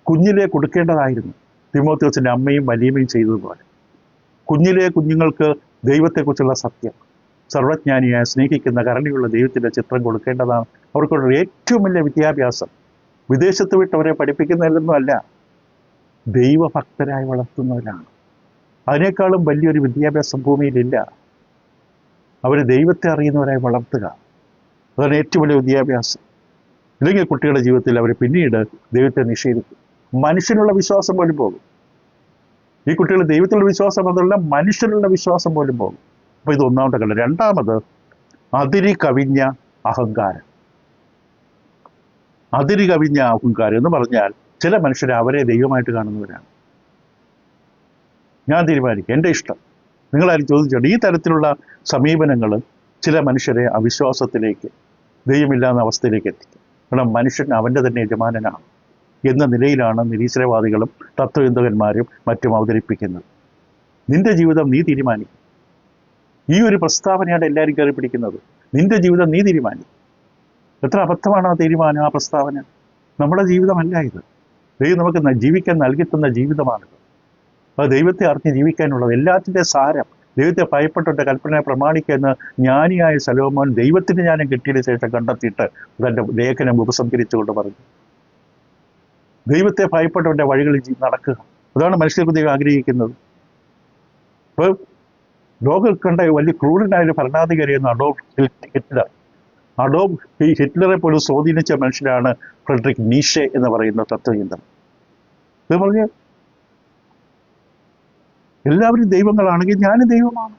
കുഞ്ഞിലെ കൊടുക്കേണ്ടതായിരുന്നു തിമോഥെയോസിൻ്റെ അമ്മയും വലിയമ്മയും ചെയ്തതുപോലെ. കുഞ്ഞിലെ കുഞ്ഞുങ്ങൾക്ക് ദൈവത്തെക്കുറിച്ചുള്ള സത്യം, സർവജ്ഞാനിയായ സ്നേഹിക്കുന്ന കരുണയുള്ള ദൈവത്തിൻ്റെ ചിത്രം കൊടുക്കേണ്ടതാണ്. അവർക്കുള്ള ഏറ്റവും വലിയ വിദ്യാഭ്യാസം. വിദേശത്ത് വിട്ടവരെ പഠിപ്പിക്കുന്നതിലൊന്നും അല്ല, ദൈവഭക്തരായി വളർത്തുന്നവരാണ്. അതിനേക്കാളും വലിയൊരു വിദ്യാഭ്യാസം ഭൂമിയിലില്ല. അവർ ദൈവത്തെ അറിയുന്നവരായി വളർത്തുക, അതാണ് ഏറ്റവും വലിയ വിദ്യാഭ്യാസം. ഇല്ലെങ്കിൽ കുട്ടികളുടെ ജീവിതത്തിൽ അവർ പിന്നീട് ദൈവത്തെ നിഷേധിക്കും. മനുഷ്യനുള്ള വിശ്വാസം പോലും പോകും. ഈ കുട്ടികൾ ദൈവത്തിലുള്ള വിശ്വാസം അതല്ല, മനുഷ്യനുള്ള വിശ്വാസം പോലും പോകും. അപ്പോൾ ഇത് ഒന്നാമത്തെ ഘടന. രണ്ടാമത്, അതിരി കവിഞ്ഞ അഹങ്കാരം. അതിരി കവിഞ്ഞ അഹങ്കാരം എന്ന് പറഞ്ഞാൽ ചില മനുഷ്യർ അവരെ ദൈവമായിട്ട് കാണുന്നവരാണ്. ഞാൻ തീരുമാനിക്കും, എൻ്റെ ഇഷ്ടം. നിങ്ങളാരും ചോദിച്ചോണ്ട് ഈ തരത്തിലുള്ള സമീപനങ്ങൾ ചില മനുഷ്യരെ അവിശ്വാസത്തിലേക്ക്, ദൈവമില്ലാത്ത അവസ്ഥയിലേക്ക് എത്തിക്കും. കാരണം മനുഷ്യൻ അവൻ്റെ തന്നെ യജമാനനാണ് എന്ന നിലയിലാണ് നിരീശ്വരവാദികളും തത്വചിന്തകന്മാരും മറ്റും അവതരിപ്പിക്കുന്നത്. നിന്റെ ജീവിതം നീ തീരുമാനിക്കും. ഈ ഒരു പ്രസ്താവനയാണ് എല്ലാവരും കയറി പിടിക്കുന്നത്. നിന്റെ ജീവിതം നീ തീരുമാനിക്കും. എത്ര അബദ്ധമാണ് ആ തീരുമാനം, ആ പ്രസ്താവന. നമ്മുടെ ജീവിതമല്ല ഇത്. ദൈവം നമുക്ക് ജീവിക്കാൻ നൽകിത്തുന്ന ജീവിതമാണിത്. അത് ദൈവത്തെ അറിഞ്ഞ് ജീവിക്കാനുള്ളത്. എല്ലാത്തിൻ്റെ സാരം ദൈവത്തെ ഭയപ്പെട്ടിട്ട് കൽപ്പനയെ പ്രമാണിക്കുന്ന ജ്ഞാനിയായ ശലോമോൻ ദൈവത്തിന് ജ്ഞാനം കിട്ടിയതിന് ശേഷം കണ്ടെത്തിയിട്ട് തൻ്റെ ലേഖനം ഉപസംഹരിച്ചുകൊണ്ട് പറഞ്ഞു, ദൈവത്തെ ഭയപ്പെട്ടവൻ്റെ വഴികളിൽ നടക്കുക. അതാണ് മനുഷ്യർക്ക് ദൈവം ആഗ്രഹിക്കുന്നത്. ഇപ്പോൾ ലോകം കണ്ട വലിയ ക്രൂരനായ ഒരു ഭരണാധികാരിയെന്ന് അഡോൾഫ് ഹിറ്റ്ലറെ പോലും സ്വാധീനിച്ച മനുഷ്യനാണ് ഫ്രെഡറിക് നീഷെ എന്ന് പറയുന്ന തത്വചിന്തകൻ. ഇത് പറഞ്ഞ് എല്ലാവരും ദൈവങ്ങളാണെങ്കിൽ ഞാനും ദൈവമാണ്.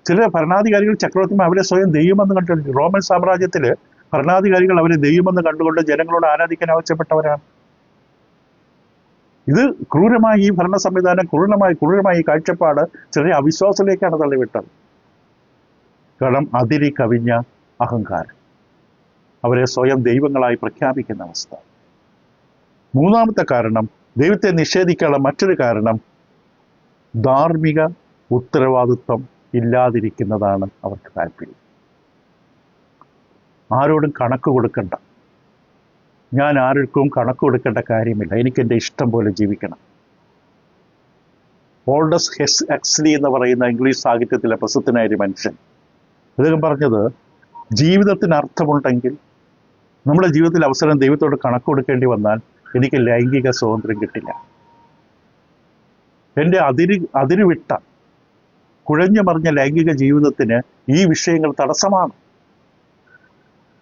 ചില ഭരണാധികാരികൾ, ചക്രവർത്തിമാർ അവരെ സ്വയം ദൈവമെന്ന് കണ്ടിട്ടുണ്ട്. റോമൻ സാമ്രാജ്യത്തിൽ ഭരണാധികാരികൾ അവരെ ദൈവമെന്ന് കണ്ടുകൊണ്ട് ജനങ്ങളോട് ആരാധിക്കാൻ ആവശ്യപ്പെട്ടവരാണ്. ഇത് ക്രൂരമായ ഈ ഭരണ സംവിധാനം, ക്രൂരമായ ഈ കാഴ്ചപ്പാട് ചെറിയ അവിശ്വാസത്തിലേക്കാണ് തള്ളിവിട്ടത്. കാരണം അതിരി കവിഞ്ഞ അഹങ്കാരം, അവരെ സ്വയം ദൈവങ്ങളായി പ്രഖ്യാപിക്കുന്ന അവസ്ഥ. മൂന്നാമത്തെ കാരണം, ദൈവത്തെ നിഷേധിക്കാനുള്ള മറ്റൊരു കാരണം, ധാർമ്മിക ഉത്തരവാദിത്വം ഇല്ലാതിരിക്കുന്നതാണ് അവർക്ക് താല്പര്യം. ആരോടും കണക്ക് കൊടുക്കണ്ട, ഞാൻ ആർക്കും കണക്ക് കൊടുക്കേണ്ട കാര്യമില്ല, എനിക്കെൻ്റെ ഇഷ്ടം പോലെ ജീവിക്കണം. ഓൾഡസ് ഹക്സ്ലി എന്ന് പറയുന്ന ഇംഗ്ലീഷ് സാഹിത്യത്തിലെ പ്രസിദ്ധനായ ഒരു മനുഷ്യൻ, അദ്ദേഹം പറഞ്ഞത്, ജീവിതത്തിന് അർത്ഥമുണ്ടെങ്കിൽ നമ്മുടെ ജീവിതത്തിൽ അവസരം ദൈവത്തോട് കണക്ക് കൊടുക്കേണ്ടി വന്നാൽ എനിക്ക് ലൈംഗിക സ്വാതന്ത്ര്യം കിട്ടില്ല. എൻ്റെ അതിരുവിട്ട കുഴഞ്ഞു മറിഞ്ഞ ലൈംഗിക ജീവിതത്തിന് ഈ വിഷയങ്ങൾ തടസ്സമാണ്.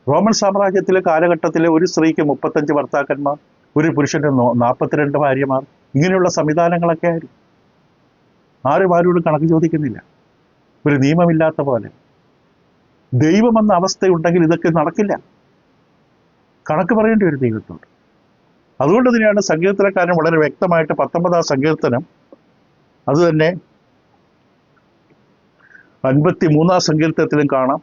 റോമൻ സാമ്രാജ്യത്തിലെ കാലഘട്ടത്തിലെ ഒരു സ്ത്രീക്ക് 35 ഭർത്താക്കന്മാർ, ഒരു പുരുഷന് 42 ഭാര്യമാർ, ഇങ്ങനെയുള്ള സംവിധാനങ്ങളൊക്കെ ആയിരുന്നു. ആരും ആരോടും കണക്ക് ചോദിക്കുന്നില്ല, ഒരു നിയമമില്ലാത്ത പോലെ. ദൈവമെന്ന അവസ്ഥയുണ്ടെങ്കിൽ ഇതൊക്കെ നടക്കില്ല. കണക്ക് പറയേണ്ടി വരും ദൈവത്തോട്. അതുകൊണ്ട് തന്നെയാണ് സങ്കീർത്തനക്കാരൻ വളരെ വ്യക്തമായിട്ട് 19-ാം സങ്കീർത്തനം, അത് തന്നെ 53-ാം സങ്കീർത്തനത്തിലും കാണാം.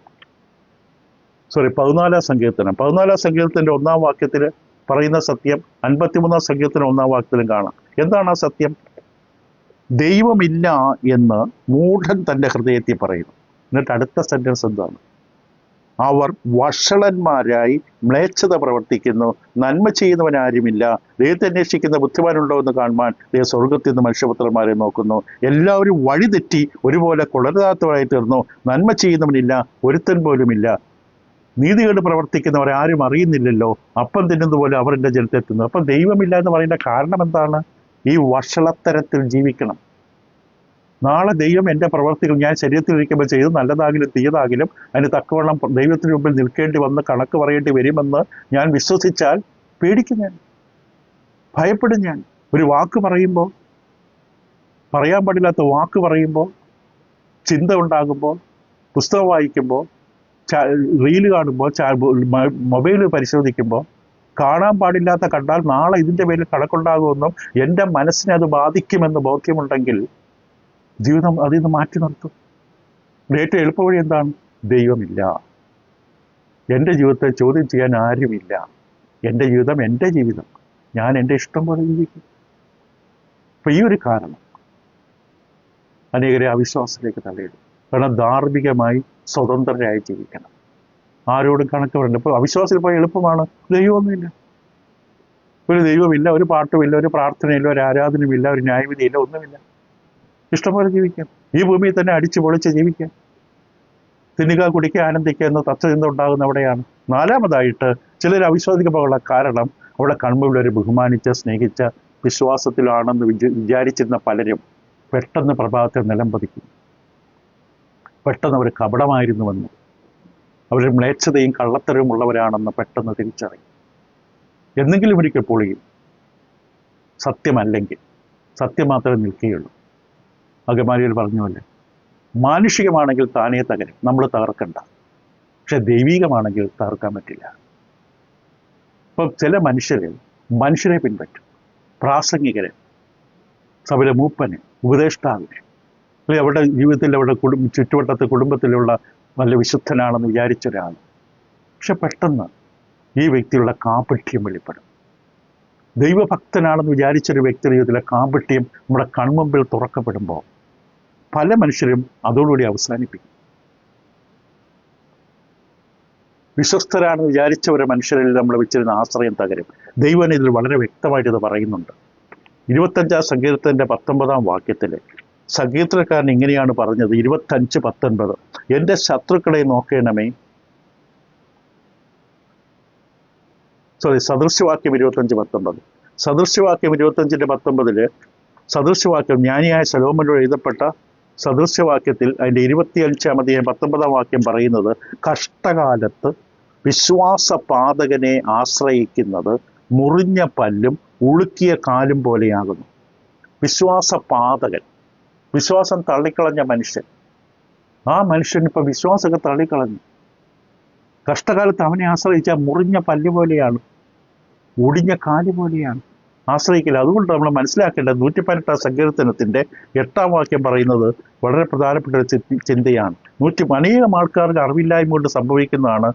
14-ാം സങ്കീർത്തനം 14-ാം സങ്കീർത്തനത്തിന്റെ 1-ാം വാക്യത്തിൽ പറയുന്ന സത്യം 53-ാം സങ്കീർത്തനം 1-ാം വാക്യത്തിലും കാണാം. എന്താണ് ആ സത്യം? ദൈവമില്ല എന്ന് മൂഢൻ തൻ്റെ ഹൃദയത്തിൽ പറയുന്നു. എന്നിട്ട് അടുത്ത സെന്റൻസ് എന്താണ്? അവർ വഷളന്മാരായി മ്ലേച്ഛത പ്രവർത്തിക്കുന്നു, നന്മ ചെയ്യുന്നവനാരുമില്ല, ദൈവത്തെ അന്വേഷിക്കുന്ന ബുദ്ധിമാനുണ്ടോ എന്ന് കാണുവാൻ ദൈവം സ്വർഗത്തിൽ നിന്ന് മനുഷ്യപുത്രന്മാരെ നോക്കുന്നു. എല്ലാവരും വഴിതെറ്റി ഒരുപോലെ കൊളരാത്തവരായി തീർന്നു, നന്മ ചെയ്യുന്നവനില്ല, ഒരുത്തൻ പോലുമില്ല. നീതികേട് പ്രവർത്തിക്കുന്നവരെ ആരും അറിയുന്നില്ലല്ലോ, അപ്പം തിന്നുന്നത് പോലെ അവർ എൻ്റെ ജലത്തെത്തുന്നു. അപ്പം ദൈവമില്ല എന്ന് പറയുന്ന കാരണം എന്താണ്? ഈ വഷളത്തരത്തിൽ ജീവിക്കണം. നാളെ ദൈവം എൻ്റെ പ്രവർത്തികൾ ഞാൻ ശരീരത്തിലിരിക്കുമ്പോൾ ചെയ്ത് നല്ലതാകിലും തീയതാകിലും അതിന് തക്കവണ്ണം ദൈവത്തിന് മുമ്പിൽ നിൽക്കേണ്ടി വന്ന് കണക്ക് പറയേണ്ടി വരുമെന്ന് ഞാൻ വിശ്വസിച്ചാൽ പേടിക്കും, ഞാൻ ഭയപ്പെടും. ഞാൻ ഒരു വാക്ക് പറയുമ്പോൾ, പറയാൻ പാടില്ലാത്ത വാക്ക് പറയുമ്പോൾ, ചിന്ത ഉണ്ടാകുമ്പോൾ, പുസ്തകം വായിക്കുമ്പോൾ, റീല് കാണുമ്പോൾ, മൊബൈൽ പരിശോധിക്കുമ്പോൾ, കാണാൻ പാടില്ലാത്ത കണ്ടാൽ നാളെ ഇതിൻ്റെ പേരിൽ കണക്കുണ്ടാകുമെന്നും എൻ്റെ മനസ്സിനെ അത് ബാധിക്കുമെന്ന് ബോധ്യമുണ്ടെങ്കിൽ ജീവിതം അതിൽ നിന്ന് മാറ്റി നിർത്തും. ഏറ്റവും എളുപ്പവഴി എന്താണ്? ദൈവമില്ല, എൻ്റെ ജീവിതത്തെ ചോദ്യം ചെയ്യാൻ ആരുമില്ല, എൻ്റെ ജീവിതം എൻ്റെ ജീവിതം, ഞാൻ എൻ്റെ ഇഷ്ടം പോലെ ജീവിക്കും. അപ്പം ഈ ഒരു കാരണം അനേകരെ അവിശ്വാസത്തിലേക്ക് തള്ളിയിടും. കാരണം ധാർമ്മികമായി സ്വതന്ത്രരായി ജീവിക്കണം, ആരോടും കണക്ക് പറയണ്ട. ഇപ്പോൾ അവിശ്വാസത്തിൽ പോയ എളുപ്പമാണ്. ദൈവമൊന്നുമില്ല, ഒരു ദൈവമില്ല, ഒരു പാട്ടുമില്ല, ഒരു പ്രാർത്ഥനയില്ല, ഒരു ആരാധനയുമില്ല, ഒരു ന്യായവിധിയില്ല, ഒന്നുമില്ല. ഇഷ്ടംപോലെ ജീവിക്കാം, ഈ ഭൂമിയിൽ തന്നെ അടിച്ചു പൊളിച്ച് ജീവിക്കാം, തിന്നുക, കുടിക്കുക, ആനന്ദിക്കുക എന്ന തത്വചിന്ത ഉണ്ടാകുന്ന അവിടെയാണ്. 4-മതായിട്ട് ചിലർ അവിശ്വസിക്കുമ്പോഴുള്ള കാരണം അവിടെ കൺമുള്ളവരെ ബഹുമാനിച്ച, സ്നേഹിച്ച, വിശ്വാസത്തിലാണെന്ന് വിചാരിച്ചിരുന്ന പലരും പെട്ടെന്ന് പ്രഭാതത്തെ നിലംപതിക്കും. പെട്ടെന്ന് അവർ കപടമായിരുന്നുവെന്ന്, അവർ മ്ലേച്ഛതയും കള്ളത്തരവും ഉള്ളവരാണെന്ന് പെട്ടെന്ന് തിരിച്ചറിയും. എന്തെങ്കിലും ഒരിക്കൽ പൊളിയും. സത്യമല്ലെങ്കിൽ സത്യം മാത്രമേ നിൽക്കുകയുള്ളൂ. അഗമാലിയിൽ പറഞ്ഞുവല്ലേ, മാനുഷികമാണെങ്കിൽ താനേ തകരും, നമ്മൾ തകർക്കണ്ട. പക്ഷെ ദൈവികമാണെങ്കിൽ തകർക്കാൻ പറ്റില്ല. ഇപ്പം ചില മനുഷ്യരെ പിൻപറ്റും. പ്രാസംഗികരെ, സഭയിലെ മൂപ്പനെ, ഉപദേഷ്ടാവിനെ, അല്ലെങ്കിൽ അവരുടെ ജീവിതത്തിൽ അവരുടെ ചുറ്റുവട്ടത്തെ കുടുംബത്തിലുള്ള നല്ല വിശുദ്ധനാണെന്ന് വിചാരിച്ച ഒരാൾ, പക്ഷെ പെട്ടെന്ന് ഈ വ്യക്തിയുടെ കാപട്യം വെളിപ്പെടും. ദൈവഭക്തനാണെന്ന് വിചാരിച്ചൊരു വ്യക്തിയുടെ ജീവിതത്തിലെ കാപട്യം നമ്മുടെ കൺമുമ്പിൽ തുറക്കപ്പെടുമ്പോൾ പല മനുഷ്യരും അതോടുകൂടി അവസാനിപ്പിക്കും. വിശ്വസ്തരാണെന്ന് വിചാരിച്ച ഒരു മനുഷ്യരിൽ നമ്മൾ വെച്ചിരുന്ന ആശ്രയം തകരും. ദൈവം ഇതിൽ വളരെ വ്യക്തമായിട്ട് ഇത് പറയുന്നുണ്ട്. 25-ാം സങ്കീർത്തനത്തിന്റെ 19-ാം വാക്യത്തിൽ സങ്കീർത്തനക്കാരൻ ഇങ്ങനെയാണ് പറഞ്ഞത്, 25:19, എൻ്റെ ശത്രുക്കളെ നോക്കണമേ. സദൃശ്യവാക്യം 25:19. സദൃശ്യവാക്യം 25:19 സദൃശ്യവാക്യം ജ്ഞാനിയായ ശലോമോനോട് എഴുതപ്പെട്ട സദൃശ്യവാക്യത്തിൽ അതിൻ്റെ 25-ാം അധ്യായം 19-ാം വാക്യം പറയുന്നത്, കഷ്ടകാലത്ത് വിശ്വാസപാതകനെ ആശ്രയിക്കുന്നത് മുറിഞ്ഞ പല്ലും ഉളുക്കിയ കാലും പോലെയാകുന്നു. വിശ്വാസപാതകൻ, വിശ്വാസം തള്ളിക്കളഞ്ഞ മനുഷ്യൻ, ആ മനുഷ്യൻ ഇപ്പം വിശ്വാസമൊക്കെ തള്ളിക്കളഞ്ഞു. കഷ്ടകാലത്ത് അവനെ ആശ്രയിച്ചാൽ മുറിഞ്ഞ പല്ല് പോലെയാണ്, ഒടിഞ്ഞ കാല് പോലെയാണ്, ആശ്രയിക്കില്ല. അതുകൊണ്ട് നമ്മൾ മനസ്സിലാക്കേണ്ടത് 118-ാം സങ്കീർത്തനത്തിൻ്റെ 8-ാം വാക്യം പറയുന്നത് വളരെ പ്രധാനപ്പെട്ട ഒരു ചിന്തയാണ്. അനേകം ആൾക്കാർക്ക് അറിവില്ലായ്മ കൊണ്ട് സംഭവിക്കുന്നതാണ്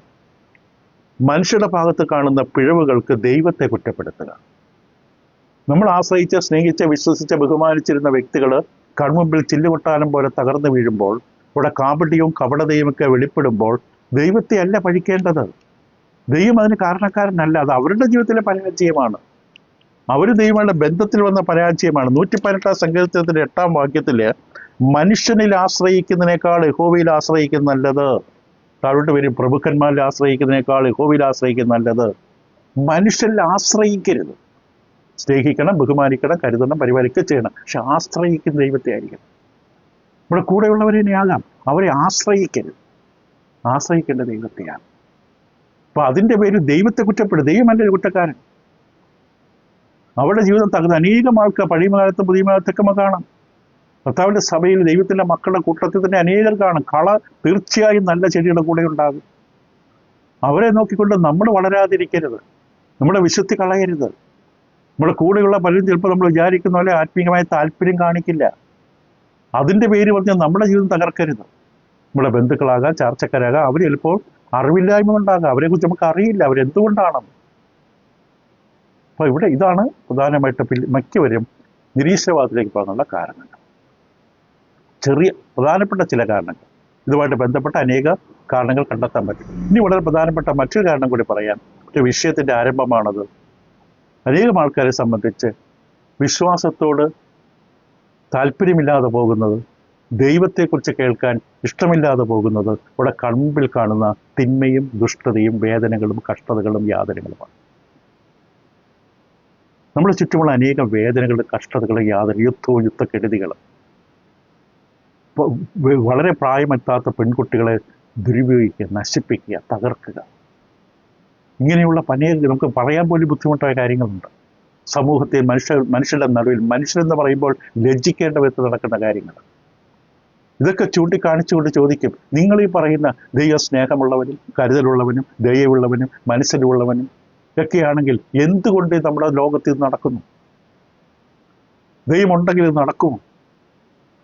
മനുഷ്യരുടെ ഭാഗത്ത് കാണുന്ന പിഴവുകൾക്ക് ദൈവത്തെ കുറ്റപ്പെടുത്തുക. നമ്മൾ ആശ്രയിച്ച, സ്നേഹിച്ച, വിശ്വസിച്ച, ബഹുമാനിച്ചിരുന്ന വ്യക്തികൾ കൺമുമ്പിൽ ചില്ലുകൊട്ടാനം പോലെ തകർന്നു വീഴുമ്പോൾ, ഇവിടെ കാപട്യവും കപടതയും ഒക്കെ വെളിപ്പെടുമ്പോൾ ദൈവത്തെ അല്ല പഴിക്കേണ്ടത്. ദൈവം അതിന് കാരണക്കാരനല്ല, അത് അവരുടെ ജീവിതത്തിലെ പരാജയമാണ്. അവർ ദൈവങ്ങളുടെ ബന്ധത്തിൽ വന്ന പരാജയമാണ്. 118-ാം സങ്കീർത്തനത്തിന്റെ 8-ാം വാക്യത്തിൽ മനുഷ്യനിൽ ആശ്രയിക്കുന്നതിനേക്കാൾ യഹോവയിൽ ആശ്രയിക്കുന്ന നല്ലത്. താഴോട്ട് വരും, പ്രഭുക്കന്മാരിൽ ആശ്രയിക്കുന്നതിനേക്കാൾ യഹോവയിൽ ആശ്രയിക്കുന്ന നല്ലത്. മനുഷ്യരിൽ ആശ്രയിക്കരുത്. സ്നേഹിക്കണം, ബഹുമാനിക്കണം, കരുതണം, പരിപാലിക്കുക ചെയ്യണം. പക്ഷെ ആശ്രയിക്കുന്ന ദൈവത്തെ ആയിരിക്കണം. നമ്മുടെ കൂടെയുള്ളവരെ ആകാം, അവരെ ആശ്രയിക്കരുത്. ആശ്രയിക്കേണ്ട ദൈവത്തെയാണ്. അപ്പൊ അതിൻ്റെ പേരിൽ ദൈവത്തെ കുറ്റപ്പെടും. ദൈവമല്ല ഒരു കുറ്റക്കാരൻ. അവരുടെ ജീവിതം തകർന്ന് അനേകം ആൾക്കാർ പഴയ കാലത്തും പുതിയ കാലത്തൊക്കെ നമുക്ക് കാണാം. കർത്താവിൻ്റെ സഭയിൽ ദൈവത്തിൻ്റെ മക്കളുടെ കൂട്ടത്തിൽ തന്നെ അനേകർ കാണും. തീർച്ചയായും നല്ല ചെടിയുടെ കൂടെ ഉണ്ടാകും. അവരെ നോക്കിക്കൊണ്ട് നമ്മൾ വളരാതിരിക്കരുത്, നമ്മുടെ വിശുദ്ധി കളയരുത്. നമ്മുടെ കൂടെയുള്ള പലരും ചിലപ്പോൾ നമ്മൾ വിചാരിക്കുന്ന പോലെ ആത്മീയമായ താല്പര്യം കാണിക്കില്ല. അതിൻ്റെ പേര് പറഞ്ഞാൽ നമ്മുടെ ജീവിതം തകർക്കരുത്. നമ്മുടെ ബന്ധുക്കളാകാം, ചാർച്ചക്കാരാകാം, അവർ ചിലപ്പോൾ അറിവില്ലായ്മ കൊണ്ടാകാം. അവരെക്കുറിച്ച് നമുക്ക് അറിയില്ല അവരെന്തുകൊണ്ടാണെന്ന്. അപ്പോൾ ഇവിടെ ഇതാണ് പ്രധാനമായിട്ട് മിക്കവരും നിരീശ്വരവാദത്തിലേക്ക് പോകാനുള്ള കാരണങ്ങൾ. പ്രധാനപ്പെട്ട ചില കാരണങ്ങൾ, ഇതുമായിട്ട് ബന്ധപ്പെട്ട അനേക കാരണങ്ങൾ കണ്ടെത്താൻ പറ്റും. ഇനി വളരെ പ്രധാനപ്പെട്ട മറ്റൊരു കാരണം കൂടി പറയാം. ഒരു വിഷയത്തിൻ്റെ ആരംഭമാണത്. അനേകം ആൾക്കാരെ സംബന്ധിച്ച് വിശ്വാസത്തോട് താല്പര്യമില്ലാതെ പോകുന്നത്, ദൈവത്തെക്കുറിച്ച് കേൾക്കാൻ ഇഷ്ടമില്ലാതെ പോകുന്നത് ഇവിടെ കൺമുമ്പിൽ കാണുന്ന തിന്മയും ദുഷ്ടതയും വേദനകളും കഷ്ടതകളും യാതനകളുമാണ്. നമ്മുടെ ചുറ്റുമുള്ള അനേകം വേദനകളും കഷ്ടതകളും യുദ്ധവും യുദ്ധക്കെടുതികളും, വളരെ പ്രായമെത്താത്ത പെൺകുട്ടികളെ ദുരുപയോഗിക്കുക, നശിപ്പിക്കുക, തകർക്കുക, ഇങ്ങനെയുള്ള നമുക്ക് പറയാൻ പോലും ബുദ്ധിമുട്ടായ കാര്യങ്ങളുണ്ട്. സമൂഹത്തിൽ മനുഷ്യരുടെ നടുവിൽ മനുഷ്യരെന്ന് പറയുമ്പോൾ ലജ്ജിക്കേണ്ട വിധത്തിൽ നടക്കുന്ന കാര്യങ്ങൾ. ഇതൊക്കെ ചൂണ്ടിക്കാണിച്ചുകൊണ്ട് ചോദിക്കും, നിങ്ങൾ ഈ പറയുന്ന ദൈവ സ്നേഹമുള്ളവനും കരുതലുള്ളവനും ദയവുള്ളവനും മനസ്സിലുള്ളവനും ഒക്കെയാണെങ്കിൽ എന്തുകൊണ്ട് നമ്മുടെ ലോകത്തിൽ ഇത് നടക്കുന്നു? ദൈവമുണ്ടെങ്കിൽ ഇത് നടക്കുമോ?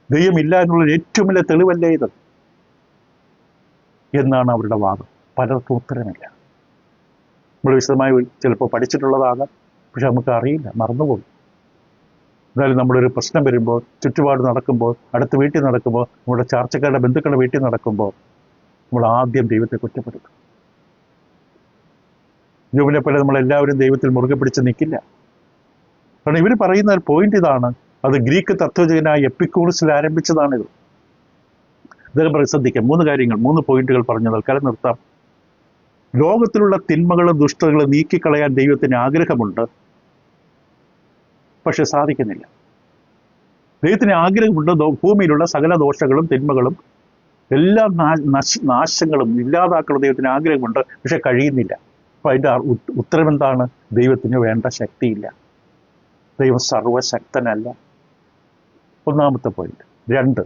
ദൈവമില്ല എന്നുള്ളൊരു ഏറ്റവും വലിയ തെളിവല്ലേ ഇത് എന്നാണ് അവരുടെ വാദം. പലർക്കും ഉത്തരമില്ല. നമ്മൾ വിശദമായി ചിലപ്പോൾ പഠിച്ചിട്ടുള്ളതാകാം, പക്ഷെ നമുക്ക് അറിയില്ല, മറന്നുപോകും. എന്നാലും നമ്മളൊരു പ്രശ്നം വരുമ്പോൾ, ചുറ്റുപാട് നടക്കുമ്പോൾ, അടുത്ത വീട്ടിൽ നടക്കുമ്പോൾ, നമ്മുടെ ചാർച്ചക്കാരുടെ ബന്ധുക്കളുടെ വീട്ടിൽ നടക്കുമ്പോൾ നമ്മൾ ആദ്യം ദൈവത്തെ കുറ്റപ്പെടുത്തും. യോബിനെ പോലെ നമ്മളെല്ലാവരും ദൈവത്തിൽ മുറുകെ പിടിച്ച് നിൽക്കില്ല. കാരണം ഇവർ പറയുന്ന ഒരു പോയിന്റ് ഇതാണ്. അത് ഗ്രീക്ക് തത്വചകനായ എപ്പിക്കൂറിസിൽ ആരംഭിച്ചതാണിത്. അദ്ദേഹം ശ്രദ്ധിക്കാം, 3 കാര്യങ്ങൾ, 3 പോയിന്റുകൾ പറഞ്ഞു തൽക്കാലം നിർത്താം. ലോകത്തിലുള്ള തിന്മകളും ദുഷ്ടതകളും നീക്കിക്കളയാൻ ദൈവത്തിന് ആഗ്രഹമുണ്ട്, പക്ഷെ സാധിക്കുന്നില്ല. ദൈവത്തിന് ആഗ്രഹമുണ്ട് ഭൂമിയിലുള്ള സകല ദോഷങ്ങളും തിന്മകളും എല്ലാ നാശങ്ങളും ഇല്ലാതാക്കണം. ദൈവത്തിന് ആഗ്രഹമുണ്ട്, പക്ഷെ കഴിയുന്നില്ല. അപ്പൊ അതിൻ്റെ ഉത്തരം എന്താണ്? ദൈവത്തിന് വേണ്ട ശക്തിയില്ല. ദൈവം സർവശക്തനല്ല. ഒന്നാമത്തെ പോയിന്റ്. 2,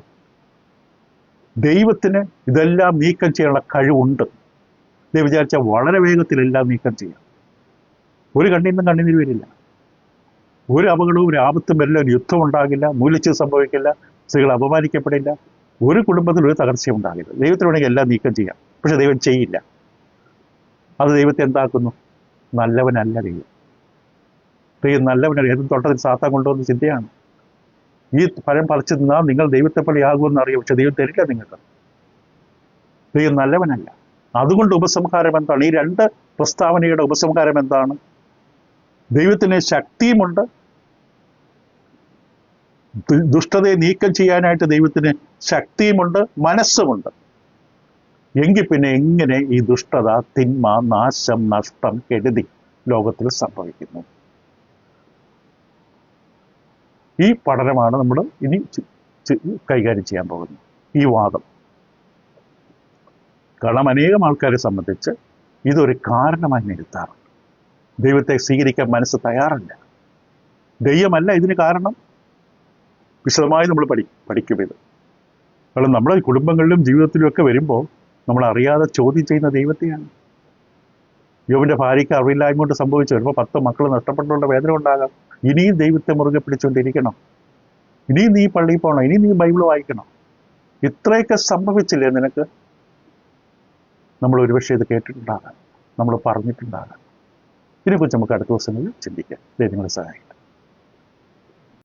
ദൈവത്തിന് ഇതെല്ലാം നീക്കം ചെയ്യാനുള്ള കഴിവുണ്ട്. ദൈവം വിചാരിച്ചാൽ വളരെ വേഗത്തിൽ എല്ലാം നീക്കം ചെയ്യാം. ഒരു കണ്ണീന്നും കണ്ണുനീര് വരില്ല, ഒരു അപകടവും ഒരു ആപത്തും വരില്ല, ഒരു യുദ്ധം ഉണ്ടാകില്ല, മൂല്യച്ഛേദം സംഭവിക്കില്ല, സ്ത്രീകൾ അപമാനിക്കപ്പെടില്ല, ഒരു കുടുംബത്തിൽ ഒരു തകർച്ചയും ഉണ്ടാകില്ല. ദൈവത്തിന് വേണമെങ്കിൽ എല്ലാം നീക്കം ചെയ്യാം, പക്ഷെ ദൈവം ചെയ്യില്ല. അത് ദൈവത്തെ എന്താക്കുന്നു? നല്ലവനല്ല ദൈവം. ദൈവം നല്ലവനല്ല. ഏതും തോട്ടത്തിൽ സാത്താൻ കൊണ്ടുവന്ന ചിന്തയാണ്. ഈ ഫലം പറിച്ചു നിന്നാൽ നിങ്ങൾ ദൈവത്തെ പോലെ ആകുമെന്ന് അറിയാം, പക്ഷെ ദൈവം തരില്ല നിങ്ങൾക്ക്. ദൈവം നല്ലവനല്ല. അതുകൊണ്ട് ഉപസംഹാരം എന്താണ്? ഈ 2 പ്രസ്താവനയുടെ ഉപസംഹാരം എന്താണ്? ദൈവത്തിന് ശക്തിയുമുണ്ട്, ദുഷ്ടതയെ നീക്കം ചെയ്യാനായിട്ട് ദൈവത്തിന് ശക്തിയുമുണ്ട്, മനസ്സുമുണ്ട്. എങ്കിൽ പിന്നെ എങ്ങനെ ഈ ദുഷ്ടത, തിന്മ, നാശം, നഷ്ടം, കെടുതി ലോകത്തിൽ സംഭവിക്കുന്നു? ഈ പഠനമാണ് നമ്മൾ ഇനി കൈകാര്യം ചെയ്യാൻ പോകുന്നത്, ഈ വാദം. കാരണം അനേകം ആൾക്കാരെ സംബന്ധിച്ച് ഇതൊരു കാരണമായി നിരുത്താറുണ്ട്. ദൈവത്തെ സ്വീകരിക്കാൻ മനസ്സ് തയ്യാറല്ല. ദൈവമല്ല ഇതിന് കാരണം. വിശദമായി നമ്മൾ പഠിക്കും ഇത്. കാരണം നമ്മുടെ കുടുംബങ്ങളിലും ജീവിതത്തിലും ഒക്കെ വരുമ്പോൾ നമ്മൾ അറിയാതെ ചോദ്യം ചെയ്യുന്ന ദൈവത്തെയാണ്. യോബിന്റെ ഭാര്യയ്ക്ക് അറിവില്ലായ്മ കൊണ്ട് സംഭവിച്ചു. ചിലപ്പോൾ 10 മക്കൾ നഷ്ടപ്പെട്ടുള്ള വേദന ഉണ്ടാകാം. ഇനിയും ദൈവത്തെ മുറുകെ പിടിച്ചുകൊണ്ടിരിക്കണം, ഇനിയും നീ പള്ളിയിൽ പോകണം, ഇനിയും നീ ബൈബിൾ വായിക്കണം. ഇത്രയൊക്കെ സംഭവിച്ചില്ലേ നിനക്ക്? നമ്മൾ ഒരുപക്ഷെ ഇത് കേട്ടിട്ടുണ്ടാകാം, നമ്മൾ പറഞ്ഞിട്ടുണ്ടാകാം. ഇതിനെക്കുറിച്ച് നമുക്ക് അടുത്ത ദിവസങ്ങളിൽ ചിന്തിക്കാം. ദൈവം നിങ്ങളെ സഹായിക്കട്ടെ.